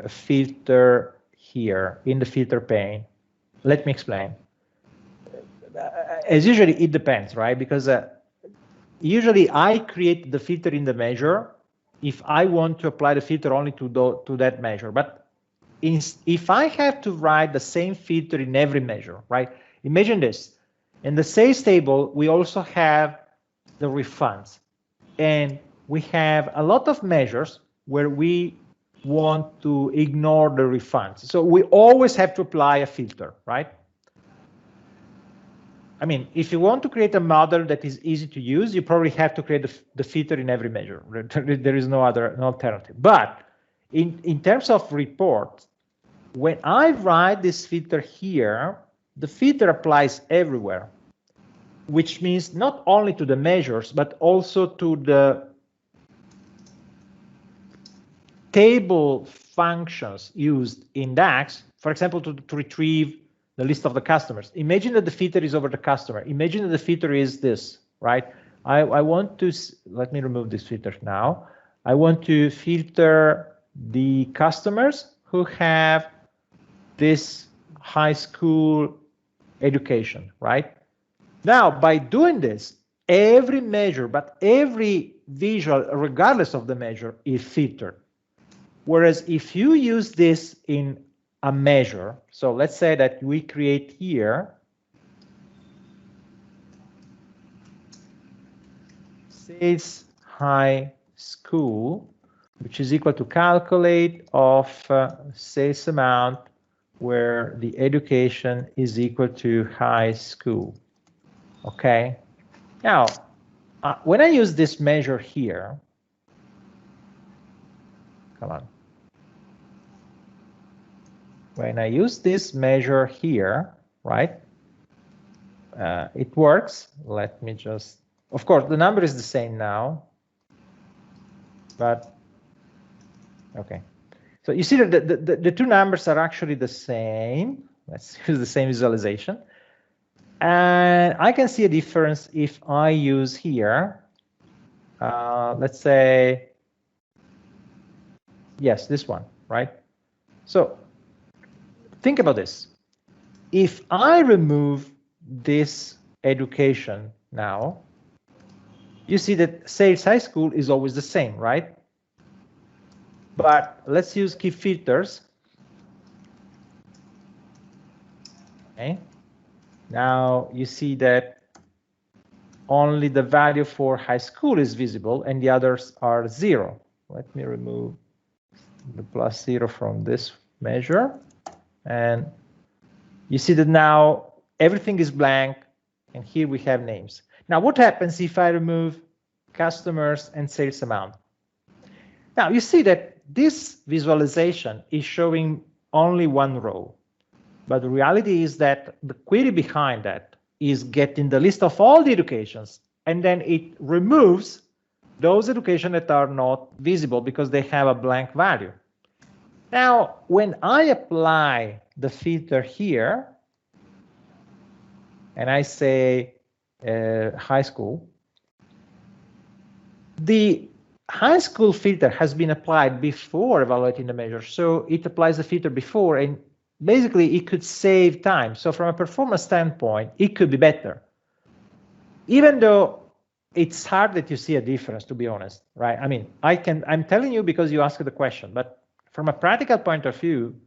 filter here in the filter pane. Let me explain. As usually, it depends, right? Because usually I create the filter in the measure if I want to apply the filter only to that measure. But if I have to write the same filter in every measure, right? Imagine this. In the sales table, we also have the refunds. And we have a lot of measures where we want to ignore the refunds. So we always have to apply a filter, right? I mean, if you want to create a model that is easy to use, you probably have to create the filter in every measure. There is no alternative. But in terms of report, when I write this filter here, the filter applies everywhere, which means not only to the measures, but also to the table functions used in DAX, for example, to retrieve the list of the customers. Imagine that the filter is over the customer. Imagine that the filter is this, right? I want to, let me remove this filter now. I want to filter the customers who have this high school education, right? Now, by doing this, every measure, but every visual, regardless of the measure, is filtered. Whereas if you use this in a measure, so let's say that we create here sales high school, which is equal to calculate of sales amount where the education is equal to high school. Okay. Now, when I use this measure here, come on. When I use this measure here, right, it works. Let me just, of course, the number is the same now, but okay. So you see that the two numbers are actually the same. Let's use the same visualization. And I can see a difference if I use here, let's say, yes, this one, right? So think about this. If I remove this education now, you see that sales high school is always the same, right? But let's use key filters. Okay. Now you see that only the value for high school is visible and the others are 0. Let me remove the +0 from this measure. And you see that now everything is blank, and here we have names. Now, what happens if I remove customers and sales amount? Now, you see that this visualization is showing only one row, but the reality is that the query behind that is getting the list of all the educations, and then it removes those educations that are not visible because they have a blank value. Now, when I apply the filter here, and I say high school, the high school filter has been applied before evaluating the measure. So it applies the filter before, and basically it could save time. So from a performance standpoint, it could be better. Even though it's hard that you see a difference, to be honest, right? I mean, I'm telling you because you asked the question, but from a practical point of view,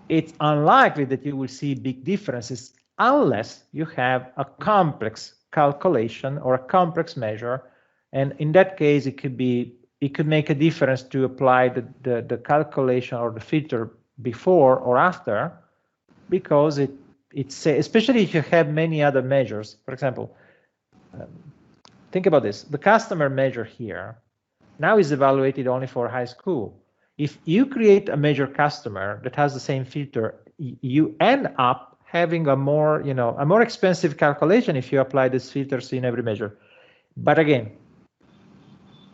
it's unlikely that you will see big differences unless you have a complex calculation or a complex measure. And in that case, it could make a difference to apply the calculation or the filter before or after, because it's especially if you have many other measures. For example, think about this. The customer measure here now is evaluated only for high school. If you create a measure customer that has the same filter, you end up having a more expensive calculation if you apply these filters in every measure. But again,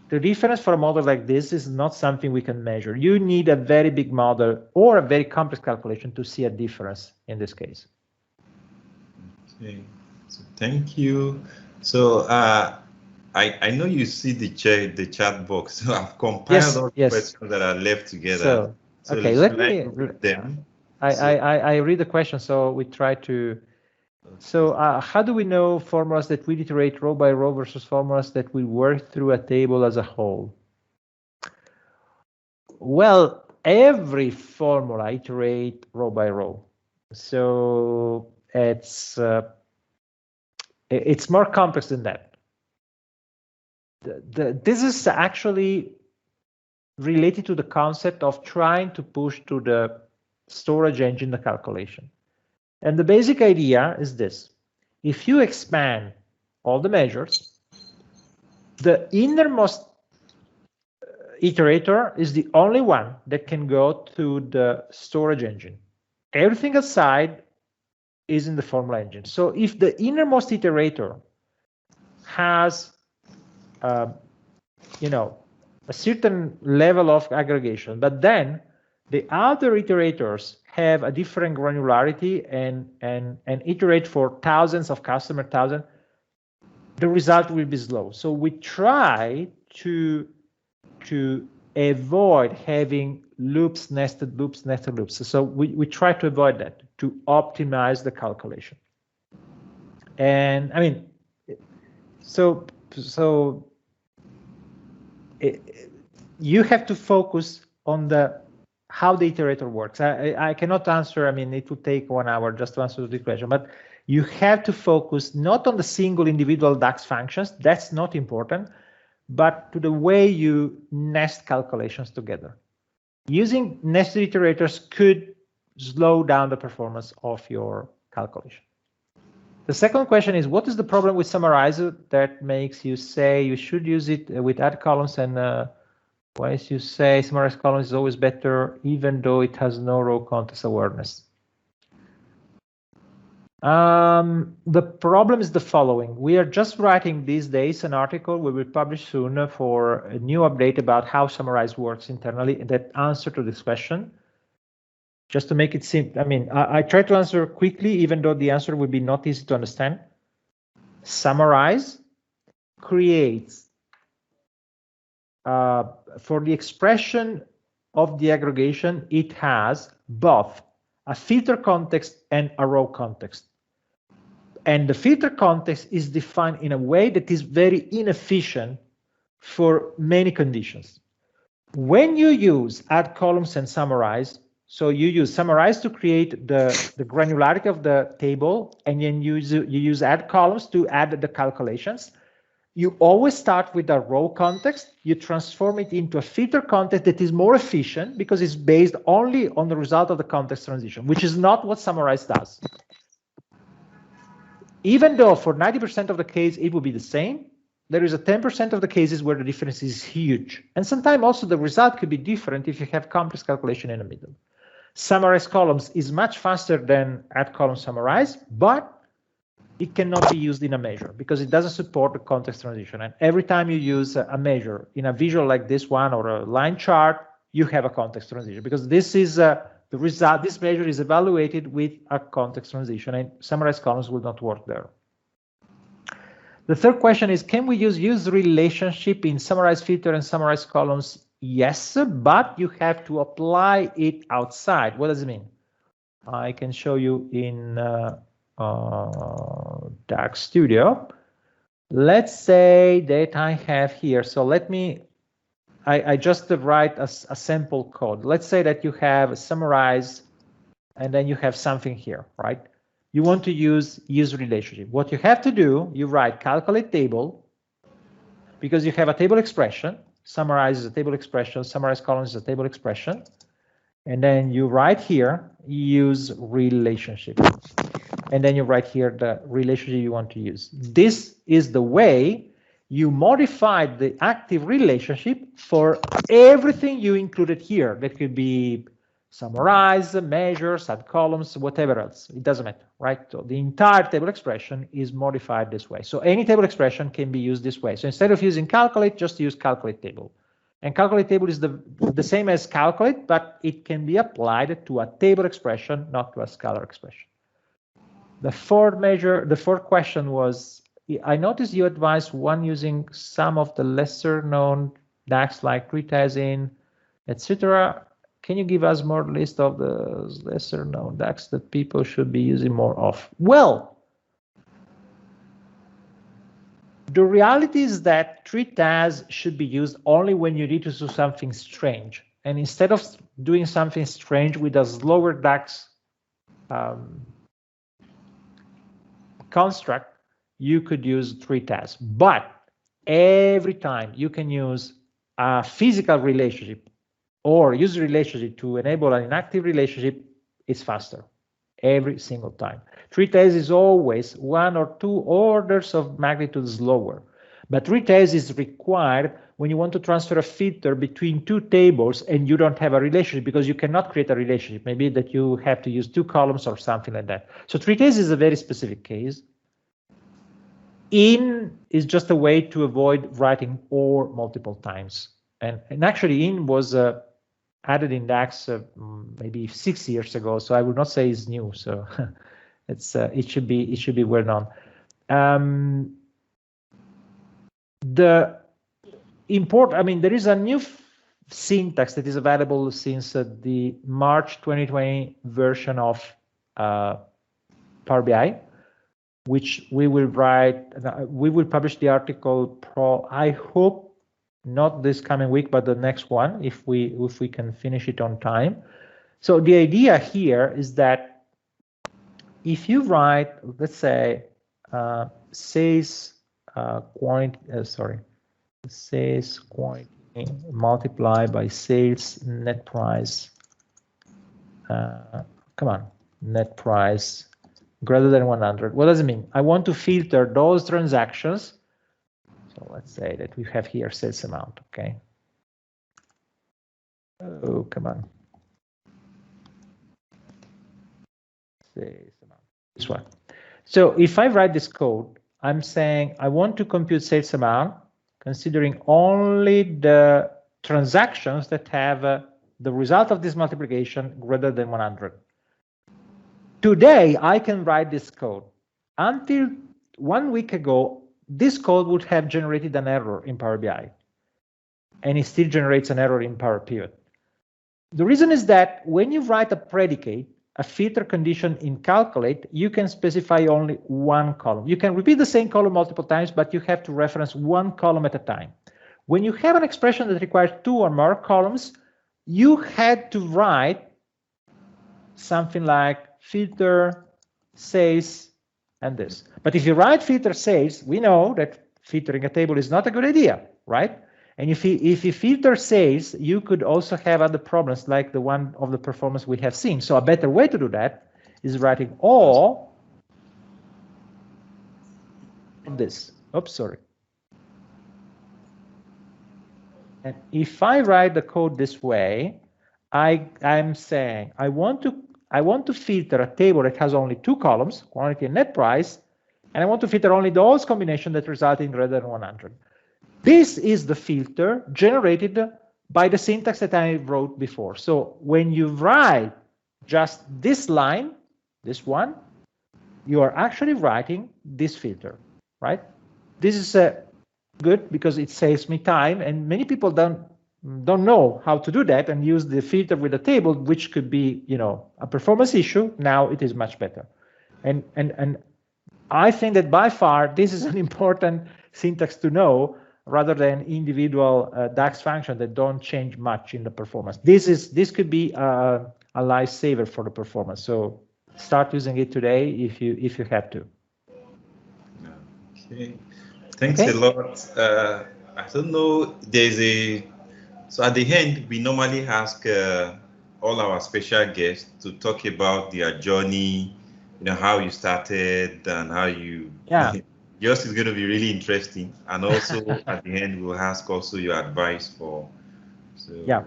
the difference for a model like this is not something we can measure. You need a very big model or a very complex calculation to see a difference in this case. Okay, so thank you. So I know you see the chat box, so I've compiled all the questions that are left together. So okay, let me read them. I read the question, so we try to. So how do we know formulas that will iterate row by row versus formulas that will work through a table as a whole? Well, every formula iterate row by row. So it's more complex than that. This is actually related to the concept of trying to push to the storage engine the calculation. And the basic idea is this. If you expand all the measures, the innermost iterator is the only one that can go to the storage engine. Everything aside is in the formula engine. So if the innermost iterator has, you know, a certain level of aggregation, but then the other iterators have a different granularity and iterate for thousands of customers, the result will be slow. So we try to avoid having loops, nested loops, nested loops. So we try to avoid that, to optimize the calculation. And I mean, you have to focus on how the iterator works. I cannot answer, I mean, it would take 1 hour just to answer the question, but you have to focus not on the single individual DAX functions, that's not important, but to the way you nest calculations together. Using nested iterators could slow down the performance of your calculation. The second question is, what is the problem with Summarizer that makes you say you should use it with add columns, and why is you say Summarize columns is always better even though it has no row context awareness? The problem is the following. We are just writing these days an article we will publish soon for a new update about how Summarize works internally that answer to this question. Just to make it simple, I mean, I try to answer quickly, even though the answer will be not easy to understand. Summarize creates, for the expression of the aggregation, it has both a filter context and a row context. And the filter context is defined in a way that is very inefficient for many conditions. When you use add columns and summarize, so you use summarize to create the granularity of the table, and then you use add columns to add the calculations. You always start with a row context, you transform it into a filter context that is more efficient because it's based only on the result of the context transition, which is not what summarize does. Even though for 90% of the case it will be the same, there is a 10% of the cases where the difference is huge. And sometimes also the result could be different if you have complex calculation in the middle. Summarize columns is much faster than add column summarize, but it cannot be used in a measure because it doesn't support the context transition. And every time you use a measure in a visual like this one or a line chart, you have a context transition because this is the result. This measure is evaluated with a context transition, and summarize columns will not work there. The third question is, can we use relationship in summarize filter and summarize columns? Yes, but you have to apply it outside. What does it mean? I can show you in DAX Studio. Let's say that I have here, so let me, I just write a sample code. Let's say that you have a summarize and then you have something here, right? You want to use relationship. What you have to do, you write calculate table, because you have a table expression. Summarize is a table expression, summarize columns is a table expression. And then you write here, use relationship. And then you write here the relationship you want to use. This is the way you modified the active relationship for everything you included here. That could be summarize, measures, add columns, whatever else. It doesn't matter, right? So the entire table expression is modified this way. So any table expression can be used this way. So instead of using calculate, just use calculate table. And calculate table is the same as calculate, but it can be applied to a table expression, not to a scalar expression. The fourth question was, I noticed you advised one using some of the lesser known DAX like retesting, etc. Can you give us more list of the lesser known DAX that people should be using more of? Well, the reality is that treat-as should be used only when you need to do something strange. And instead of doing something strange with a slower DAX construct, you could use treat-as. But every time you can use a physical relationship or user relationship to enable an inactive relationship, it's faster every single time. Retest is always 1 or 2 orders of magnitude slower, but retest is required when you want to transfer a filter between 2 tables and you don't have a relationship, because you cannot create a relationship. Maybe that you have to use 2 columns or something like that. So retest is a very specific case. In is just a way to avoid writing OR multiple times. And actually in was added in DAX maybe 6 years ago, so I would not say it's new. So it's it should be well known. There is a new syntax that is available since the March 2020 version of Power BI, which we will write. We will publish the article. I hope not this coming week, but the next one, if we can finish it on time. So the idea here is that if you write, let's say, sales quantity multiplied by sales net price. Net price greater than 100. What does it mean? I want to filter those transactions. So let's say that we have here sales amount, okay? Oh, come on. Sales amount, this one. So if I write this code, I'm saying I want to compute sales amount considering only the transactions that have the result of this multiplication greater than 100. Today, I can write this code. Until 1 week ago, this code would have generated an error in Power BI, and it still generates an error in Power Pivot. The reason is that when you write a predicate, a filter condition in calculate, you can specify only 1 column. You can repeat the same column multiple times, but you have to reference 1 column at a time. When you have an expression that requires 2 or more columns, you had to write something like filter, sales, and this. But if you write filter sales, we know that filtering a table is not a good idea, right? And if you filter sales, you could also have other problems like the one of the performance we have seen. So a better way to do that is writing all this. Oops, sorry. And if I write the code this way, I'm saying I want to filter a table that has only 2 columns, quantity and net price, and I want to filter only those combinations that result in greater than 100. This is the filter generated by the syntax that I wrote before. So when you write just this line, this one, you are actually writing this filter, right? This is good because it saves me time, and many people don't know how to do that and use the filter with the table, which could be, you know, a performance issue. Now it is much better, and I think that by far this is an important syntax to know, rather than individual DAX functions that don't change much in the performance. This could be a lifesaver for the performance. So start using it today if you have to. Okay, thanks a lot. I don't know. So at the end we normally ask all our special guests to talk about their journey. You know, how you started and how you. Yeah. Yours is going to be really interesting, and also at the end we'll ask also your advice for. So, yeah.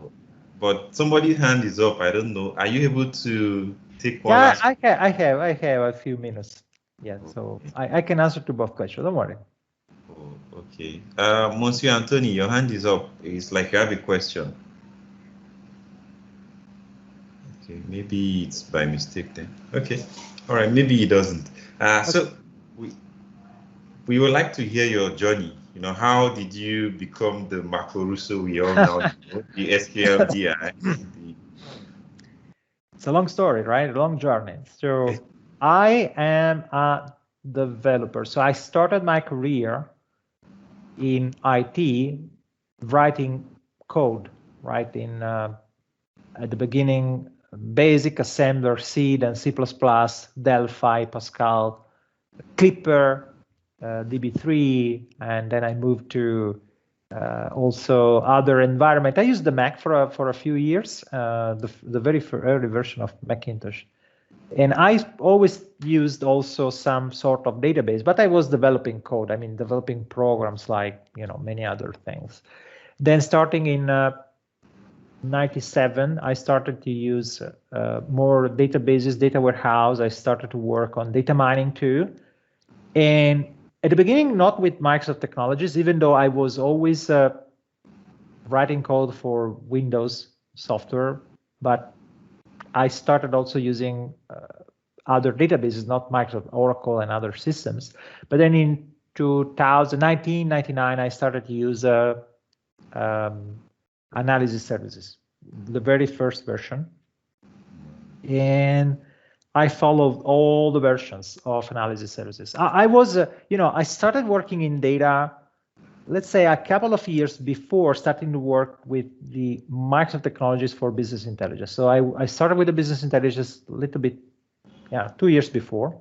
But somebody's hand is up. I don't know. Are you able to take one? Yeah, I have a few minutes. Yeah, okay. So I can answer to both questions. Don't worry. Oh, okay. Monsieur Anthony, your hand is up. It's like you have a question. Okay, maybe it's by mistake then. Okay. All right. Maybe he doesn't. Okay. So. We would like to hear your journey. You know, how did you become the Marco Russo we all know, the SQLBI? It's a long story, right? A long journey. So I am a developer. So I started my career in IT, writing code, right? At the beginning, basic assembler, C, then C++, Delphi, Pascal, Clipper, DB3, and then I moved to also other environment. I used the Mac for a few years, the very early version of Macintosh. And I always used also some sort of database, but I was developing code. I mean, developing programs like, many other things. Then starting in 97, I started to use more databases, data warehouse. I started to work on data mining too. And at the beginning, not with Microsoft technologies, even though I was always writing code for Windows software, but I started also using other databases, not Microsoft, Oracle, and other systems. But then in 1999, I started to use analysis services, the very first version. And I followed all the versions of analysis services. I was, I started working in data, let's say a couple of years before starting to work with the Microsoft technologies for business intelligence. So I started with the business intelligence a little bit, 2 years before.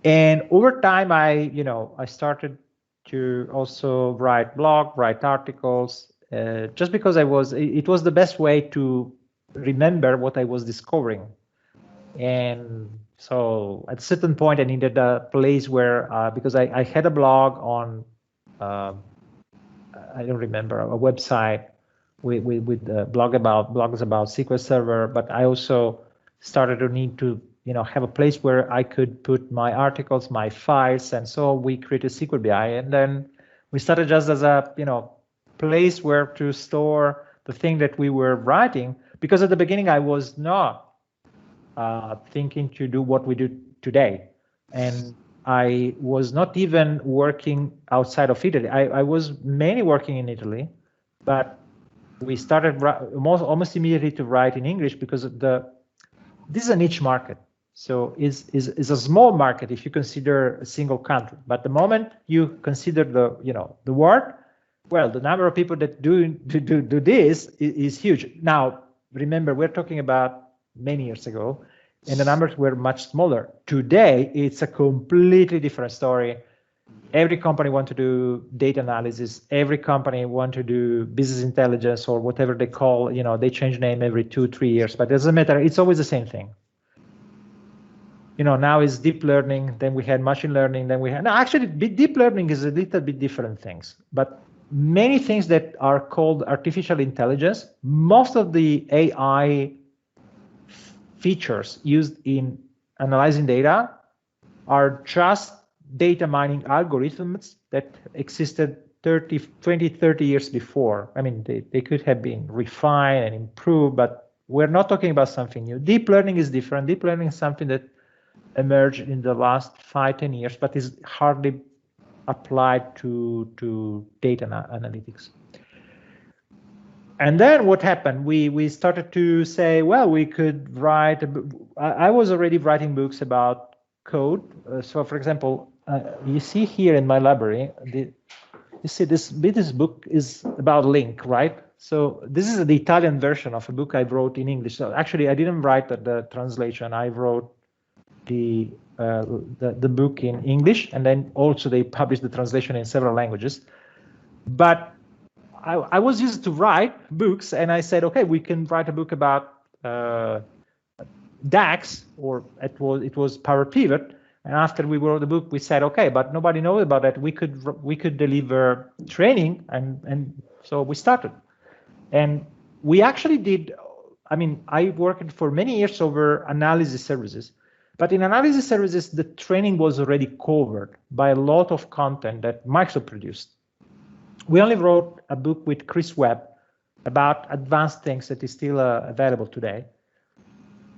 And over time, I started to also write blog, write articles, just because it was the best way to remember what I was discovering. And so at a certain point, I needed a place where, because I had a blog on, I don't remember, a website with blogs about SQL Server, but I also started to need to, have a place where I could put my articles, my files, and so we created SQLBI, and then we started just as a, place where to store the thing that we were writing, because at the beginning I was not thinking to do what we do today, and I was not even working outside of Italy. I was mainly working in Italy, but we started almost immediately to write in English because this is a niche market. So it's a small market if you consider a single country. But the moment you consider the world, well, the number of people that do this is huge. Now, remember, we're talking about many years ago, and the numbers were much smaller. Today, it's a completely different story. Every company wants to do data analysis. Every company wants to do business intelligence or whatever they call, they change name every 2-3 years, but it doesn't matter. It's always the same thing. Now it's deep learning, then we had machine learning, then we had, no, actually deep learning is a little bit different things, but many things that are called artificial intelligence, most of the AI features used in analyzing data are just data mining algorithms that existed 20, 30 years before. I mean, they could have been refined and improved, but we're not talking about something new. Deep learning is different. Deep learning is something that emerged in the last 5-10 years, but is hardly applied to data analytics. And then what happened? We started to say, well, we could write. I was already writing books about code. So, for example, you see here in my library, you see this book is about link, right? So this is the Italian version of a book I wrote in English. So actually, I didn't write the translation. I wrote the book in English, and then also they published the translation in several languages. But I was used to write books, and I said, okay, we can write a book about DAX, or it was Power Pivot. And after we wrote the book, we said, okay, but nobody knows about that. We could deliver training, and so we started. And we actually did. I mean, I worked for many years over analysis services. But in analysis services, the training was already covered by a lot of content that Microsoft produced. We only wrote a book with Chris Webb about advanced things that is still available today.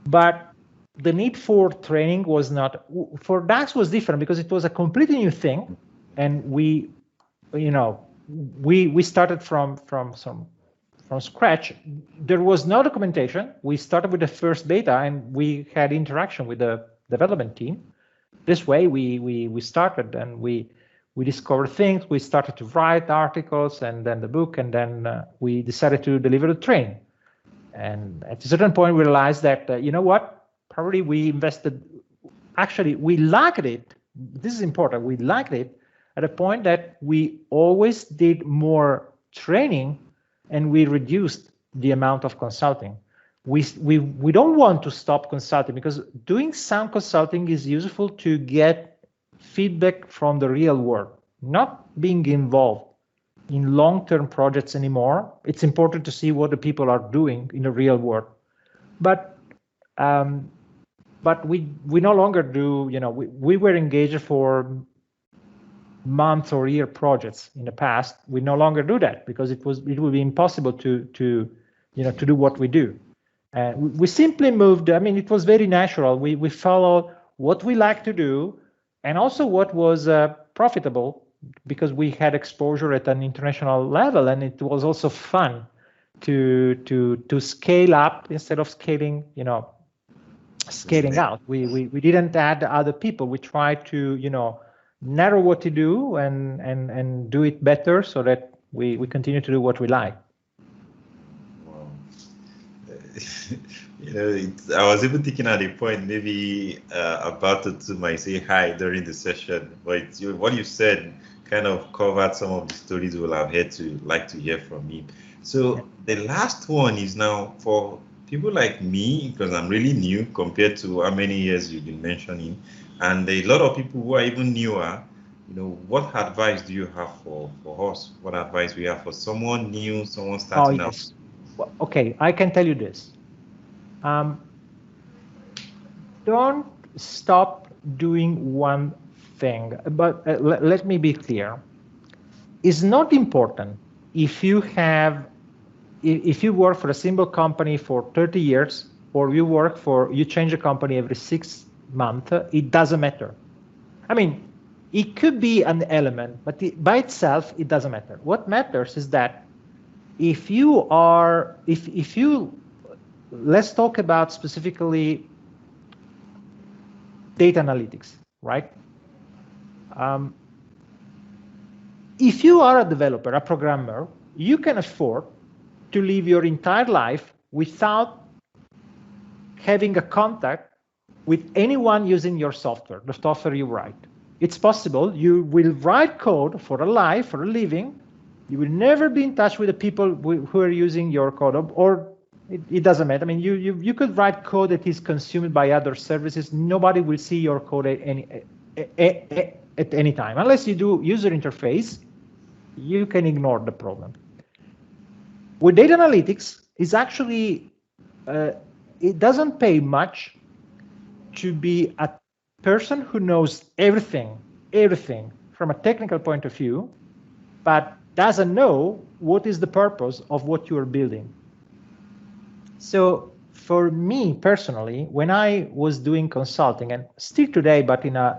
But the need for training was not, for DAX was different because it was a completely new thing. And we started from scratch. There was no documentation. We started with the first beta, and we had interaction with the development team. This way, we started, and we discovered things. We started to write articles, and then the book, and then we decided to deliver the training. And at a certain point, we realized that you know what? Probably we invested. Actually, we lacked it. This is important. We lacked it at a point that we always did more training and we reduced the amount of consulting. We don't want to stop consulting, because doing some consulting is useful to get feedback from the real world, not being involved in long-term projects anymore. It's important to see what the people are doing in the real world, but we no longer do, we were engaged for month or year projects in the past. We no longer do that because it would be impossible to do what we do. We simply moved. I mean, it was very natural. We followed what we like to do, and also what was profitable, because we had exposure at an international level, and it was also fun to scale up instead of scaling out. We didn't add other people. We tried to narrow what to do and do it better, so that we continue to do what we like. Wow. I was even thinking at a point maybe Alberto might say hi during the session, but what you said kind of covered some of the stories we'll have like to hear from him. So the last one is now for people like me, because I'm really new compared to how many years you've been mentioning, and a lot of people who are even newer. What advice do you have for us? What advice do you have for someone new, someone starting out? Well, okay, I can tell you this. Don't stop doing one thing, but let me be clear. It's not important if you work for a single company for 30 years, or you change a company every 6 months. It doesn't matter. I mean, it could be an element, but by itself, it doesn't matter. What matters is that let's talk about specifically data analytics, right? If you are a developer, a programmer, you can afford to live your entire life without having a contact with anyone using your software, the software you write. It's possible. You will write code for a living. You will never be in touch with the people who are using your code, or it doesn't matter. I mean, you could write code that is consumed by other services. Nobody will see your code at any time. Unless you do user interface, you can ignore the problem. With data analytics, it's actually, it doesn't pay much to be a person who knows everything from a technical point of view, but doesn't know what is the purpose of what you are building. So for me personally, when I was doing consulting, and still today, but in a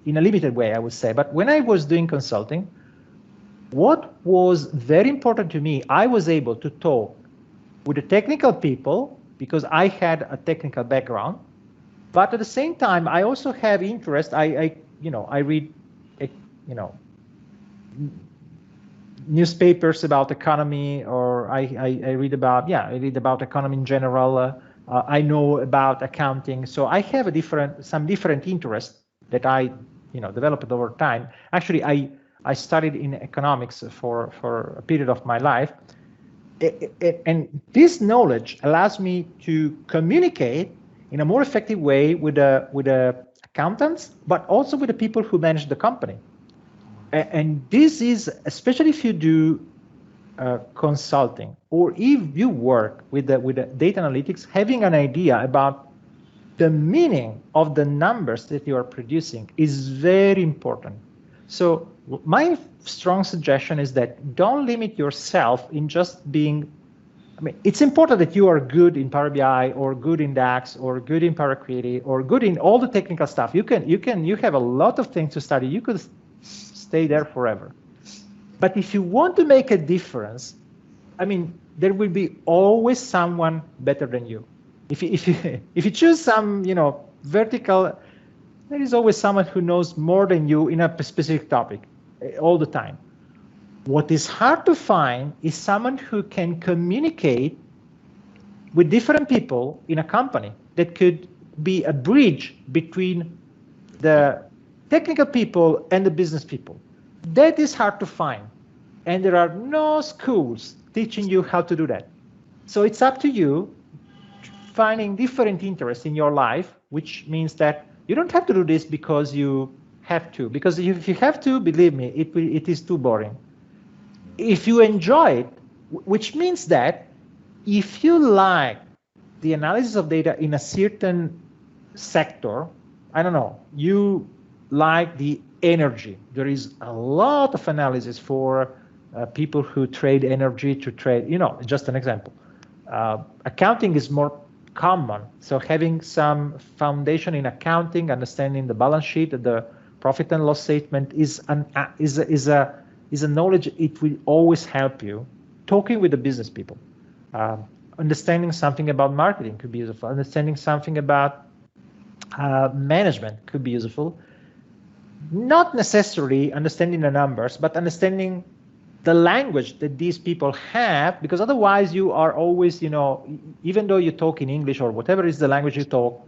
limited way, I would say, but when I was doing consulting, what was very important to me, I was able to talk with the technical people because I had a technical background, but at the same time, I also have interest. I read, newspapers about economy, or I read about economy in general. I know about accounting, so I have some different interests that I developed over time. Actually, I studied in economics for a period of my life, and this knowledge allows me to communicate in a more effective way with the accountants, but also with the people who manage the company. And this is, especially if you do consulting, or if you work with the data analytics, having an idea about the meaning of the numbers that you are producing is very important. So my strong suggestion is that don't limit yourself in just being, I mean, it's important that you are good in Power BI, or good in DAX, or good in Power Query, or good in all the technical stuff. You have a lot of things to study. You could stay there forever. But if you want to make a difference, I mean, there will be always someone better than you. If you choose some, vertical, there is always someone who knows more than you in a specific topic all the time. What is hard to find is someone who can communicate with different people in a company, that could be a bridge between the technical people and the business people. That is hard to find. and there are no schools teaching you how to do that. So it's up to you finding different interests in your life, which means that you don't have to do this because you have to. Because if you have to, believe me, it is too boring. If you enjoy it, which means that if you like the analysis of data in a certain sector, I don't know, you like the energy. There is a lot of analysis for people who trade energy to trade, just an example. Accounting is more common. So having some foundation in accounting, understanding the balance sheet, the profit and loss statement is a knowledge. It will always help you. Talking with the business people, understanding something about marketing could be useful. Understanding something about management could be useful. Not necessarily understanding the numbers, but understanding the language that these people have, because otherwise you are always, even though you talk in English or whatever is the language you talk,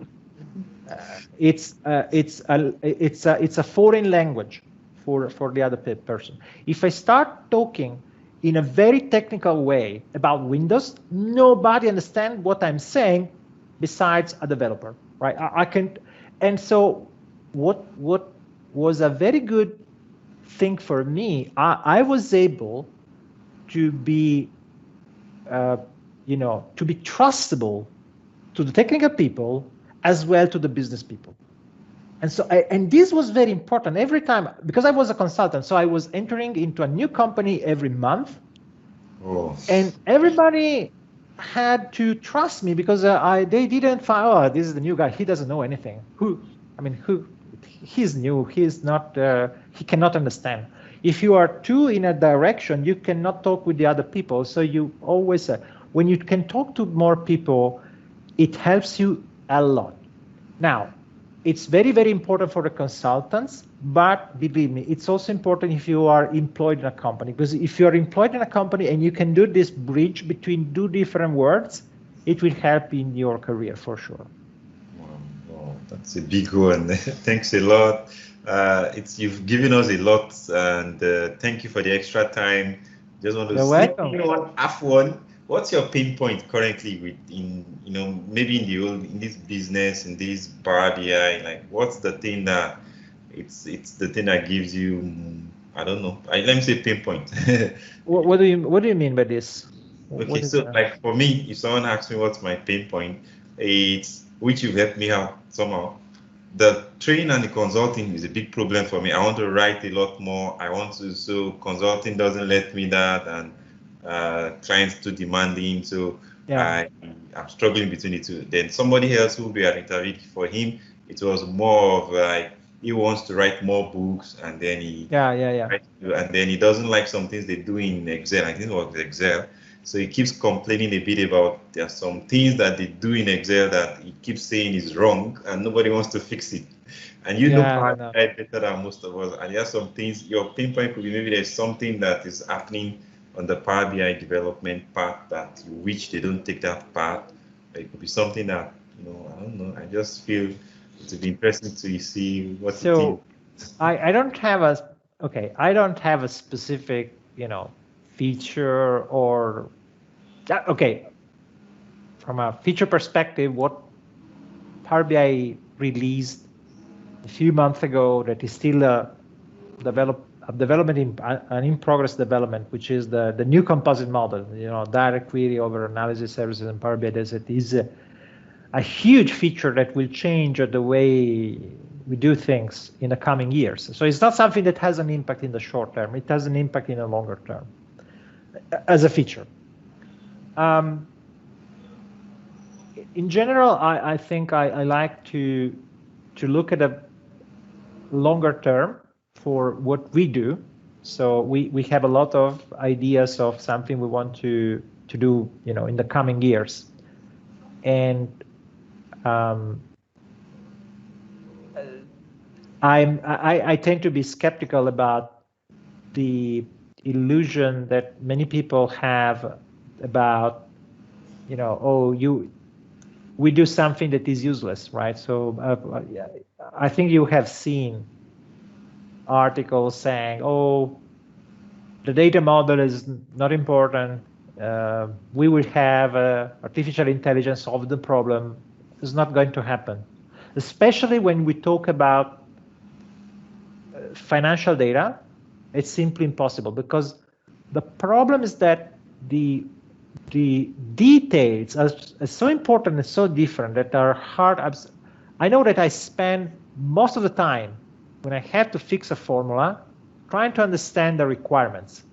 it's a foreign language for the other person. If I start talking in a very technical way about Windows, nobody understands what I'm saying besides a developer, right? I can, and so what was a very good thing for me, I was able to be, to be trustable to the technical people as well to the business people. And so, and this was very important every time, because I was a consultant, so I was entering into a new company every month. Oh. And everybody had to trust me because they didn't find, oh, this is the new guy, he doesn't know anything. He's new, he's not, he cannot understand. If you are too in a direction, you cannot talk with the other people. So you always, when you can talk to more people, it helps you a lot. Now, it's very, very important for the consultants, but believe me, it's also important if you are employed in a company, because if you're employed in a company and you can do this bridge between two different words, it will help in your career for sure. Wow, that's a big one. Thanks a lot. You've given us a lot, and thank you for the extra time. Just want to ask one. What's your pain point currently maybe in this business, in this Power BI? Like, what's the thing that it's the thing that gives you? I don't know. Let me say pain point. What do you mean by this? Okay, so like for me, if someone asks me what's my pain point, it's which you've helped me out somehow. The training and the consulting is a big problem for me. I want to write a lot more. So consulting doesn't let me that, and clients too demanding. So yeah. I'm struggling between the two. Then somebody else who we are interviewing for him, it was more of like he wants to write more books, and then and then he doesn't like some things they do in Excel. I think it was Excel. So he keeps complaining a bit about there are some things that they do in Excel that he keeps saying is wrong, and nobody wants to fix it. And you know Power BI better than most of us. And there are some things, your pinpoint could be maybe there's something that is happening on the Power BI development part that you wish they don't take that part. It could be something that, I don't know. I just feel it would be interesting to see what you think. I don't have a specific, feature or from a feature perspective, what Power BI released a few months ago that is still a development an in progress development, which is the new composite model, direct query over analysis services and Power BI Desert is a huge feature that will change the way we do things in the coming years. So it's not something that has an impact in the short term. It has an impact in the longer term as a feature. In general, I think I like to look at a longer term for what we do. So we have a lot of ideas of something we want to do, in the coming years. And I tend to be skeptical about the illusion that many people have about, we do something that is useless, right? So I think you have seen articles saying, the data model is not important. We will have artificial intelligence solve the problem. It's not going to happen, especially when we talk about financial data. It's simply impossible, because the problem is that the details are so important and so different that are hard. I know that I spend most of the time when I have to fix a formula trying to understand the requirements.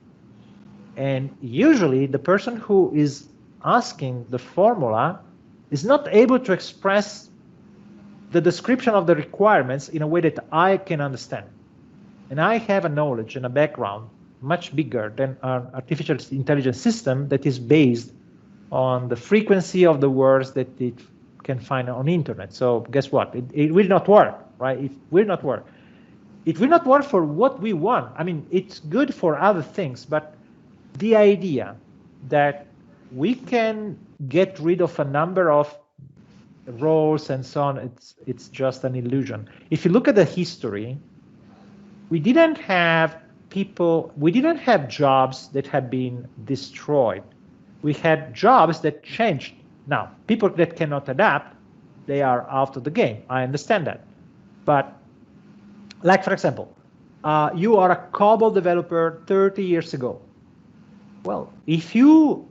And usually the person who is asking the formula is not able to express the description of the requirements in a way that I can understand. And I have a knowledge and a background much bigger than an artificial intelligence system that is based on the frequency of the words that it can find on the internet. So guess what? It will not work, right? It will not work. It will not work for what we want. I mean, it's good for other things, but the idea that we can get rid of a number of roles and so on, it's just an illusion. If you look at the history, we didn't have jobs that had been destroyed. We had jobs that changed. Now, people that cannot adapt, they are out of the game. I understand that. But like, for example, you are a COBOL developer 30 years ago. Well, if you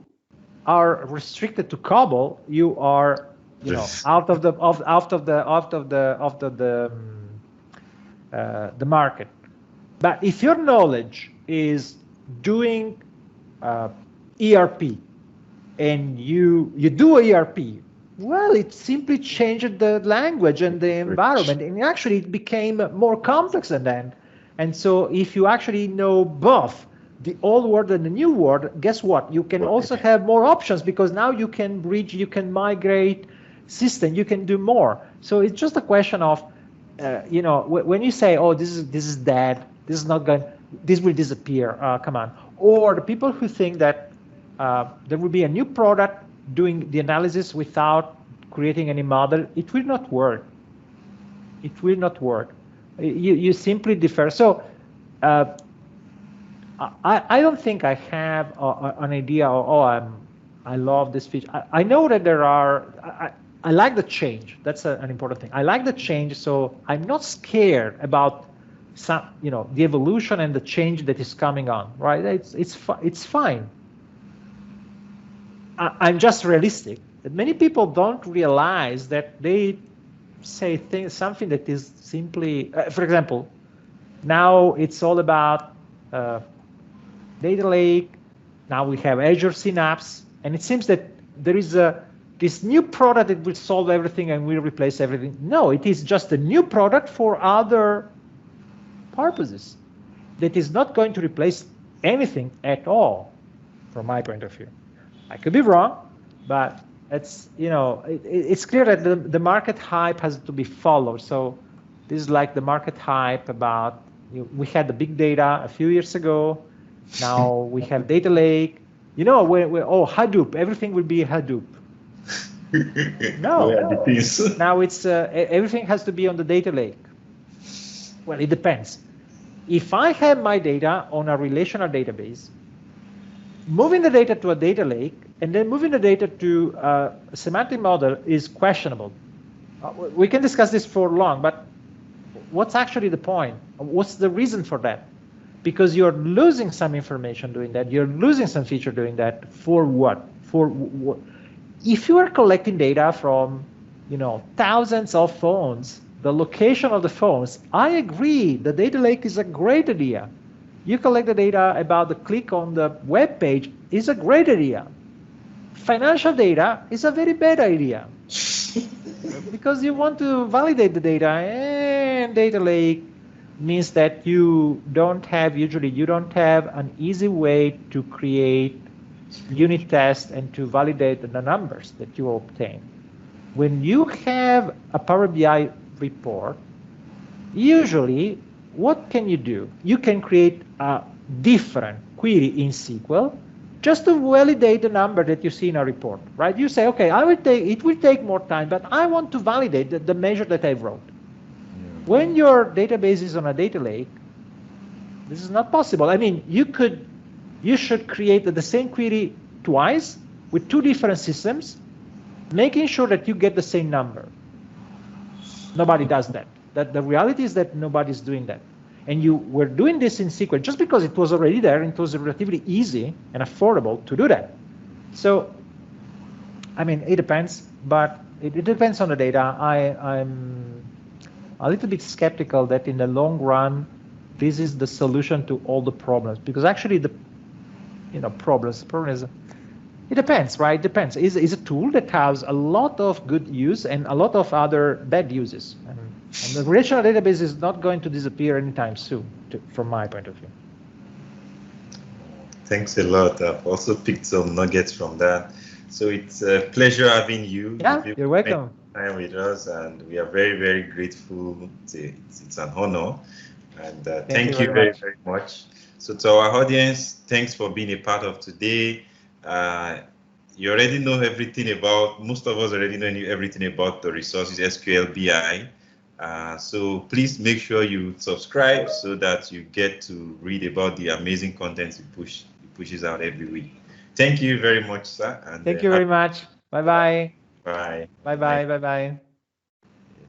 are restricted to COBOL, you are, out of the market. But if your knowledge is doing ERP, and you do ERP, well, it simply changed the language and the environment, and actually it became more complex than that. And so if you actually know both the old world and the new world, guess what? You can also have more options, because now you can bridge, you can migrate system, you can do more. So it's just a question of, when you say, oh, this is dead, this is not going, this will disappear, come on. Or the people who think that there will be a new product doing the analysis without creating any model, it will not work. It will not work. You simply differ. So I don't think I have an idea of, I love this feature. I know that there are, I like the change. That's an important thing. I like the change, so I'm not scared about some, the evolution and the change that is coming on, right? It's fine. I'm just realistic. That many people don't realize that they say something that is simply, for example, now it's all about data lake. Now we have Azure Synapse, and it seems that there is this new product that will solve everything and will replace everything. No, it is just a new product for other purposes that is not going to replace anything at all, from my point of view. I could be wrong, but it's it's clear that the market hype has to be followed. So this is like the market hype about, we had the big data a few years ago. Now we have data lake. Hadoop, everything will be Hadoop. No, now it's everything has to be on the data lake. Well, it depends. If I have my data on a relational database, moving the data to a data lake and then moving the data to a semantic model is questionable. We can discuss this for long, but what's actually the point? What's the reason for that? Because you're losing some information doing that. You're losing some feature doing that. For what? For what? If you are collecting data from, thousands of phones, the location of the phones, I agree, the data lake is a great idea. You collect the data about the click on the web page is a great idea. Financial data is a very bad idea because you want to validate the data, and data lake means that you don't have an easy way to create unit tests and to validate the numbers that you obtain. When you have a Power BI report, usually what can you do? You can create a different query in SQL just to validate the number that you see in a report, right? You say, okay, it will take more time, but I want to validate the measure that I wrote. When your database is on a data lake, this is not possible. I mean, you could you should create the same query twice with two different systems, making sure that you get the same number. Nobody does that. The reality is that nobody's doing that. And you were doing this in SQL just because it was already there, and it was relatively easy and affordable to do that. So, I mean, it depends, but it depends on the data. I'm a little bit skeptical that in the long run, this is the solution to all the problems, because actually the problem is, it depends, right? It depends. Is a tool that has a lot of good use and a lot of other bad uses. And the relational database is not going to disappear anytime soon, from my point of view. Thanks a lot. I've also picked some nuggets from that. So it's a pleasure having you. Yeah, you're welcome. Time with us, and we are very, very grateful. It's an honor, and thank you very, very much. So to our audience, thanks for being a part of today. You already know everything about, most of us already know everything about the resources SQLBI. So please make sure you subscribe so that you get to read about the amazing content it pushes out every week. Thank you very much, sir. And thank you very much. Bye-bye. Bye. Bye-bye. Bye-bye.